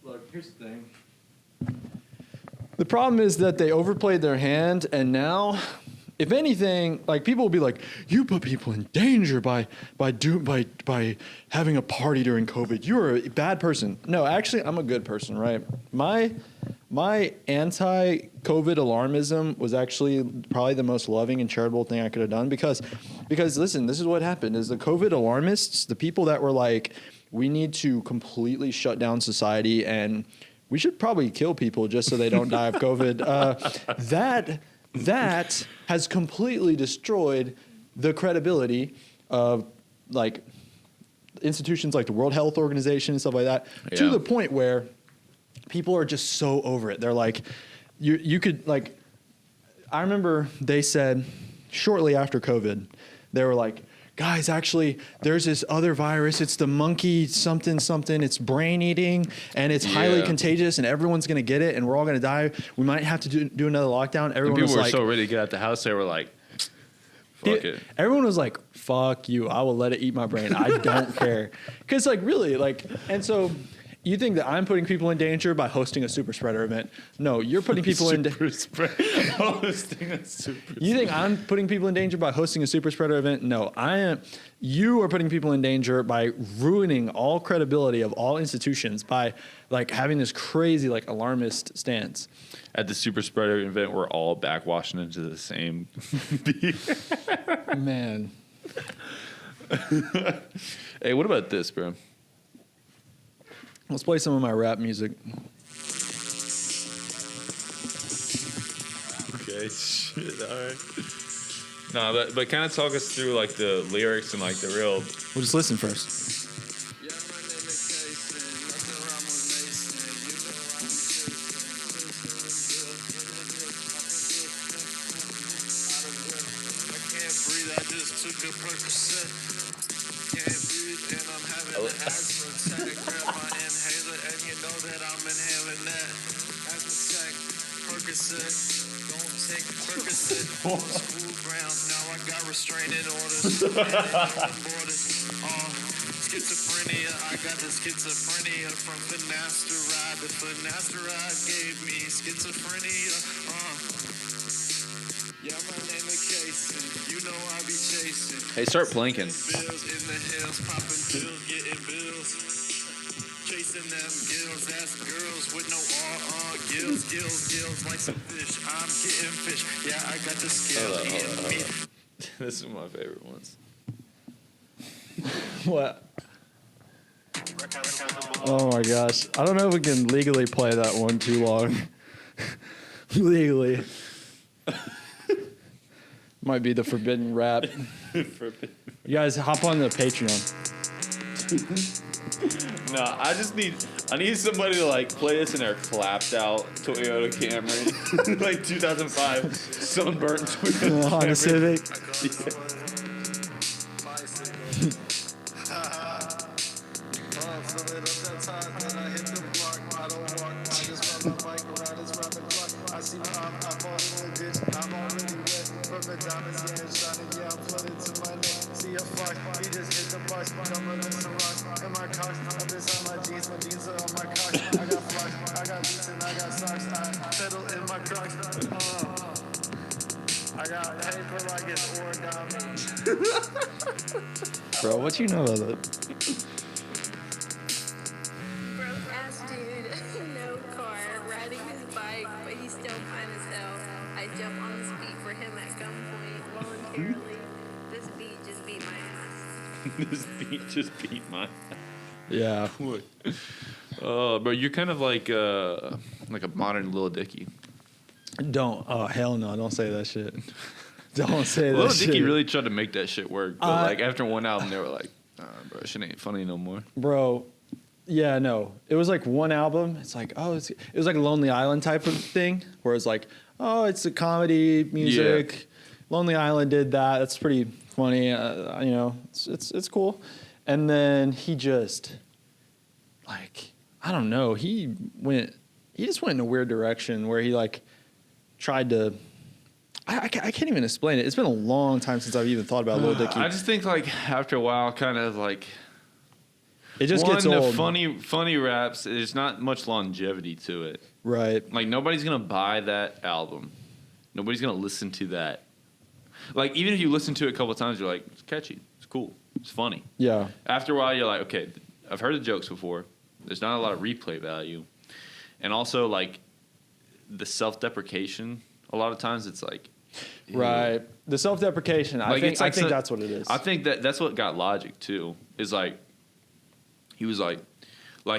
look, here's the thing. The problem is that they overplayed their hand, and now, if anything, like people will be like, "You put people in danger by having a party during COVID. You're a bad person." No, actually, I'm a good person, right? My anti-COVID alarmism was actually probably the most loving and charitable thing I could have done because listen, this is what happened: is the COVID alarmists, the people that were like, we need to completely shut down society and we should probably kill people just so they don't die of COVID. That has completely destroyed the credibility of like institutions like the World Health Organization and stuff like that, to the point where people are just so over it. They're like, you could like, I remember they said shortly after COVID, they were like, guys, actually, there's this other virus. It's the monkey something. It's brain eating, and it's highly contagious, and everyone's going to get it, and we're all going to die. We might have to do another lockdown. Everyone people was were so ready to get out the house, they were like, fuck it. Everyone was like, fuck you. I will let it eat my brain. I don't care. Because, like, really, like, and so you think that I'm putting people in danger by hosting a super spreader event? No, you're putting people in danger. Hosting a super You think I'm putting people in danger by hosting a super spreader event? No, I am. You are putting people in danger by ruining all credibility of all institutions by like having this crazy like alarmist stance. At the super spreader event, we're all backwashing into the same beer. Man. Hey, what about this, bro? Let's play some of my rap music. Okay, shit, all right. No, but kind of talk us through like the lyrics and like the real. We'll just listen first. Schizophrenia, I got the schizophrenia from finasteride. The finasteride gave me schizophrenia. Yeah, my name is Cason. You know I be chasing. Hey, start planking. Bills in the hills, popping pills, getting bills. Chasing them gills, that's girls with no gills, like some fish. I'm getting fish. Yeah, I got the skill in me. This is one of my favorite ones. What? Oh my gosh. I don't know if we can legally play that one too long. Legally. Might be the forbidden rap. You guys hop on the Patreon. No, I need somebody to like play this in their clapped out Toyota Camry. Like 2005 sunburnt Toyota Honda Civic. Bro, what you know about it? Broke ass dude, no car, riding his bike, but he's still fine as hell. I jump on his feet for him at gunpoint voluntarily. This beat just beat my ass. This beat just beat my. Yeah. Bro, you're kind of like a modern Lil Dicky. Don't. Oh, hell no. Don't say that shit. Don't say that Lil shit. Dicky really tried to make that shit work. But like after one album, they were like, bro, shit ain't funny no more. Bro, yeah, no. It was like one album. It's like, oh, it was like a Lonely Island type of thing where it's like, oh, it's a comedy music. Yeah. Lonely Island did that. That's pretty funny. You know, it's cool. And then he just, like, I don't know. He just went in a weird direction where he like tried to. I can't even explain it. It's been a long time since I've even thought about Lil Dicky. I just think like after a while, kind of like it just gets old. The funny raps. There's not much longevity to it. Right. Like nobody's gonna buy that album. Nobody's gonna listen to that. Like even if you listen to it a couple of times, you're like, it's catchy. It's cool. It's funny. Yeah. After a while, you're like, okay, I've heard the jokes before. There's not a lot of replay value, and also like the self-deprecation. A lot of times, it's like. Right. The self-deprecation. Like, I think that's what it is. I think that's what got Logic too. Is like he was like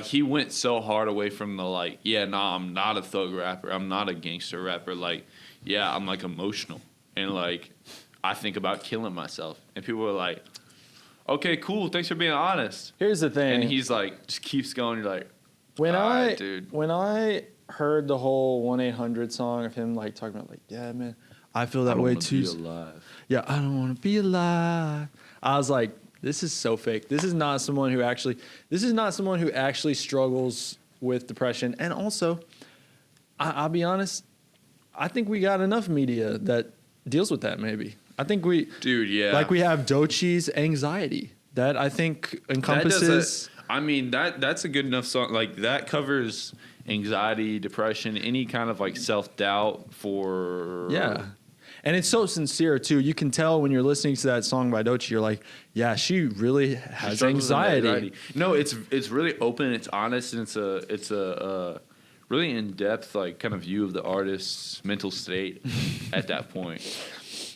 he went so hard away from the like, yeah, nah, I'm not a thug rapper. I'm not a gangster rapper. Like, yeah, I'm like emotional and like I think about killing myself. And people were like, okay, cool. Thanks for being honest. Here's the thing. And he's like, just keeps going. You're like, when dude. When I heard the whole 1-800 song of him like talking about like, yeah, man, I feel that way too. Alive. Yeah, I don't want to be alive. I was like, this is so fake. This is not someone who actually struggles with depression. And also, I'll be honest, I think we got enough media that deals with that. Maybe I think dude, yeah, like we have Doechie's Anxiety that I think encompasses. That's a good enough song. Like that covers anxiety, depression, any kind of like self-doubt for and it's so sincere too. You can tell when you're listening to that song by Doechii, you're like, yeah, she really has anxiety. No, it's really open, it's honest, and it's a really in-depth like kind of view of the artist's mental state at that point.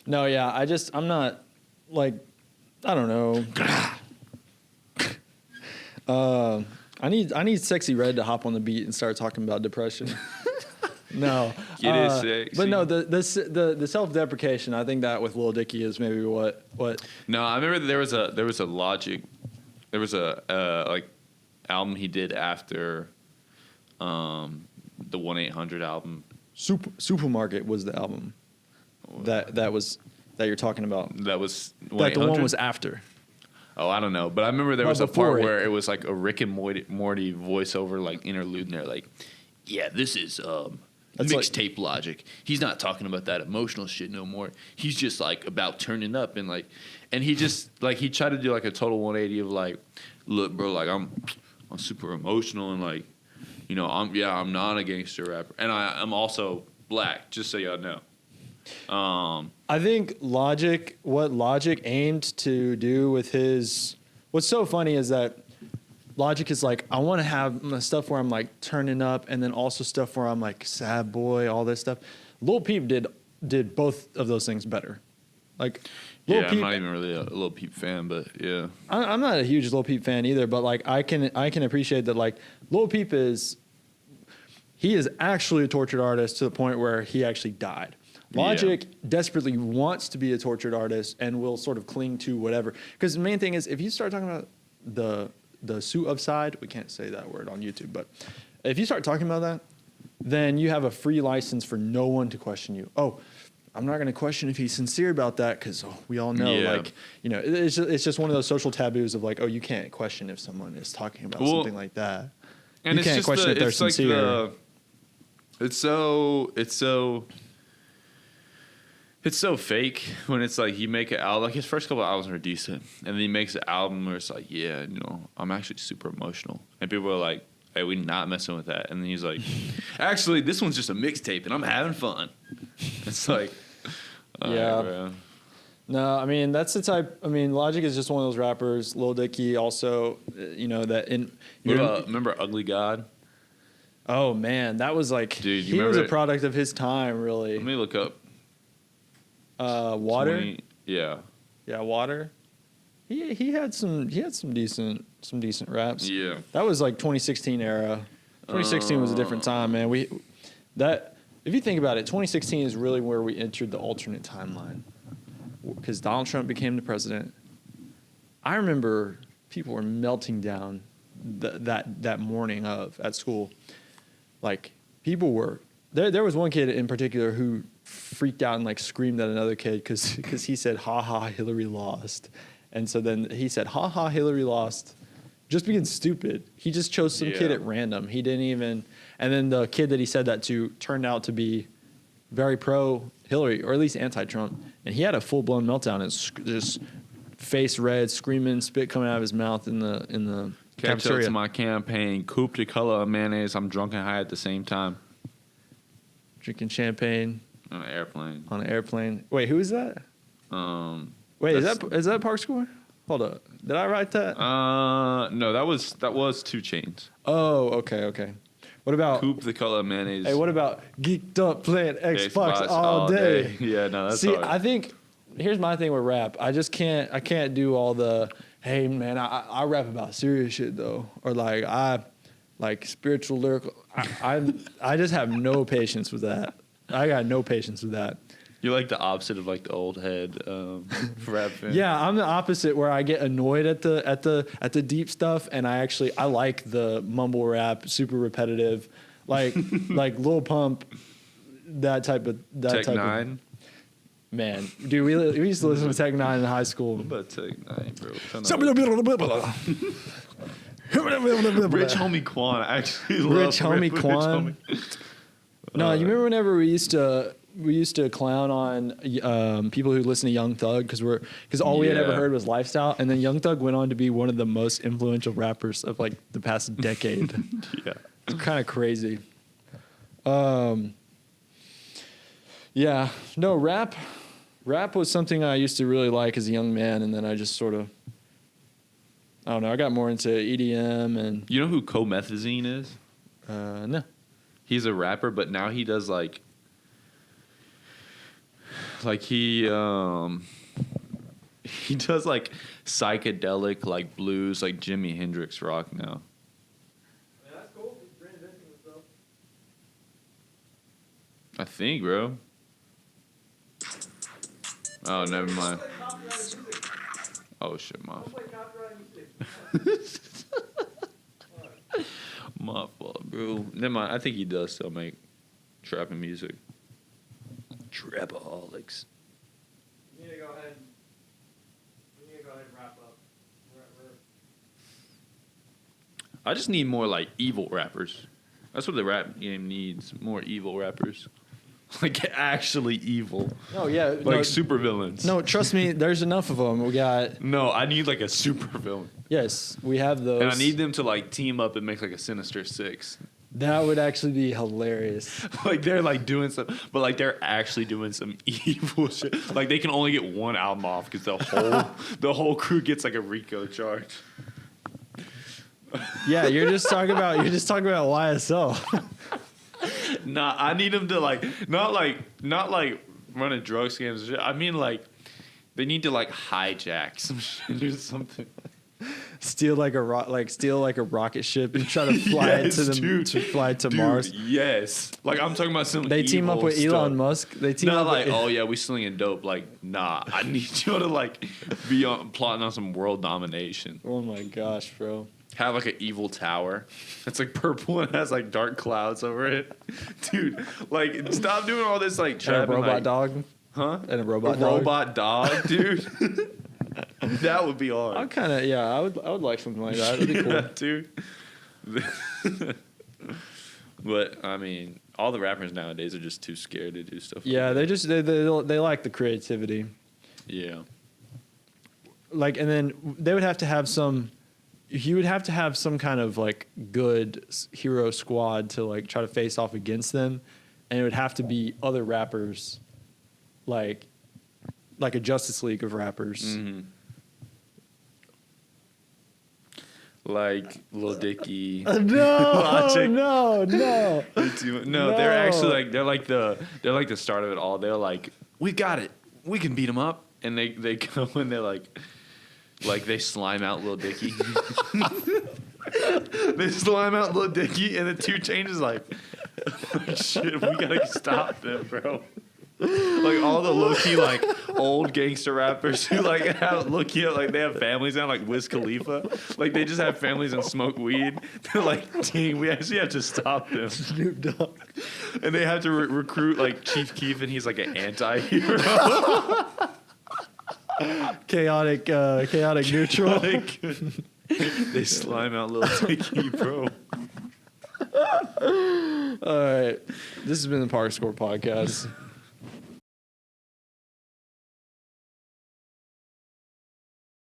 No, yeah, I'm not like, I don't know. I need Sexy Red to hop on the beat and start talking about depression. No, get it sexy. But no, the self-deprecation. I think that with Lil Dicky is maybe what. No, I remember there was a Logic, there was a like album he did after, the 1-800 album. Supermarket was the album that you're talking about. That was 1-800? That the one was after. Oh, I don't know, but I remember there was a part it. where it was like a Rick and Morty voiceover like interlude, and they're like, "Yeah, this is mixtape Logic. He's not talking about that emotional shit no more. He's just like about turning up and like, and he just like he tried to do like a total 180 of like, look, bro, like I'm super emotional and like, you know, I'm not a gangster rapper, and I'm also black, just so y'all know." I think what Logic aimed to do with his, what's so funny is that Logic is like, I want to have my stuff where I'm like turning up, and then also stuff where I'm like sad boy, all this stuff. Lil Peep did both of those things better. Like, Lil Peep, I'm not even really a Lil Peep fan, but yeah, I'm not a huge Lil Peep fan either. But like, I can appreciate that. Like, Lil Peep is actually a tortured artist to the point where he actually died. Logic desperately wants to be a tortured artist and will sort of cling to whatever. Because the main thing is, if you start talking about the suit of side, we can't say that word on YouTube, but if you start talking about that, then you have a free license for no one to question you. Oh, I'm not going to question if he's sincere about that because we all know, like, you know, it's just one of those social taboos of like, oh, you can't question if someone is talking about something like that. And you can't question if they're sincere. It's so fake when it's like you make an album. Like his first couple of albums are decent, and then he makes an album where it's like, yeah, you know, I'm actually super emotional, and people are like, hey, we're not messing with that. And then he's like, actually, this one's just a mixtape, and I'm having fun. It's like, yeah. Right, no, I mean, that's the type. I mean, Logic is just one of those rappers. Lil Dicky also, you know, that in. Remember Ugly God? Oh man, that was like, dude, he was a product of his time, really. Let me look up. Water. Yeah, Water. He had some decent raps. Yeah, that was like 2016 era. 2016 was a different time, man. If you think about it, 2016 is really where we entered the alternate timeline because Donald Trump became the president. I remember people were melting down that morning at school. Like, people were there was one kid in particular who freaked out and like screamed at another kid because he said, ha ha, Hillary lost. And so then he said, ha ha, Hillary lost, just being stupid. He just chose some kid at random. He didn't even, and then the kid that he said that to turned out to be very pro Hillary, or at least anti-Trump. And he had a full-blown meltdown and just face red, screaming, spit coming out of his mouth in the Catch cafeteria. up to my campaign, coupe de color of mayonnaise. I'm drunk and high at the same time. Drinking champagne. On an airplane. On an airplane. Wait, who is that? Wait, is that Park Square? Hold up. Did I write that? No, that was 2 Chainz. Oh, okay. What about coupe the color of mayonnaise? Hey, what about geeked up playing Xbox all day? Yeah, no, that's See, hard. I think here's my thing with rap. I can't do all the, hey man, I rap about serious shit though, or like I like spiritual lyrical. I just have no patience with that. I got no patience with that. You're like the opposite of like the old head rap fan. Yeah, I'm the opposite where I get annoyed at the deep stuff, and I like the mumble rap, super repetitive, like like Lil Pump, that type of Tech Nine. Man, dude, we used to listen to Tech Nine in high school. What about Tech Nine, bro? Rich Homie Quan. I actually love Rich Homie Quan. No, you remember whenever we used to clown on people who listen to Young Thug because all we had ever heard was Lifestyle, and then Young Thug went on to be one of the most influential rappers of like the past decade. Yeah, it's kind of crazy. Yeah, no, rap was something I used to really like as a young man, and then I just sort of, I don't know, I got more into EDM and. You know who Comethazine is? No. He's a rapper, but now he does like he does like psychedelic like blues, like Jimi Hendrix rock now. Yeah, that's cool. He's reinventing himself. I think, bro. Oh, never mind. Oh shit, my my fault, bro. Never mind. I think he does still make trapping music. Trapaholics. You need to go ahead and wrap up. I just need more like evil rappers. That's what the rap game needs. More evil rappers. Like actually evil. Oh yeah, like super villains. No, trust me, there's enough of them. We got. No, I need like a super villain. Yes, we have those. And I need them to like team up and make like a Sinister Six. That would actually be hilarious. Like they're like doing some, but like they're actually doing some evil shit. Like they can only get one album off because the whole crew gets like a RICO charge. Yeah, you're just talking about YSL. Nah, I need them to like not running drug scams and shit. I mean like they need to like hijack some shit or something. Steal like a rocket ship and try to fly it to Mars. Yes, like I'm talking about some. They team up with stuff. Elon Musk. They team up. Like, oh yeah, we slinging dope. Like, nah, I need you to like be plotting on some world domination. Oh my gosh, bro. Have like an evil tower. It's like purple and has like dark clouds over it. Dude, like stop doing all this like And a robot like, dog. Huh? And a robot dog, dude. That would be hard. I'm kind of I would like something like that. That'd be cool, dude. But I mean, all the rappers nowadays are just too scared to do stuff. Yeah, like they lack the creativity. Yeah. Like, and then they would have to have some. He would have to have some kind of like good hero squad to like try to face off against them, and it would have to be other rappers, like a Justice League of rappers. Mm-hmm. Like Lil Dicky. No, no. No, they're actually like they're like the start of it all. They're like, we got it, we can beat them up, and they go and they're like they slime out Lil Dicky. They slime out Lil Dicky, and the 2 Chainz is like, oh, shit, we gotta stop them, bro. Like all the low-key like old gangster rappers who like have low-key like they have families now, like Wiz Khalifa, like they just have families and smoke weed. They're like, dang, we actually have to stop them. Snoop Dogg. And they have to recruit like Chief Keef, and he's like an anti-hero. Chaotic neutral. They slime out Lil Dicky, bro. All right, this has been the Park Score Podcast.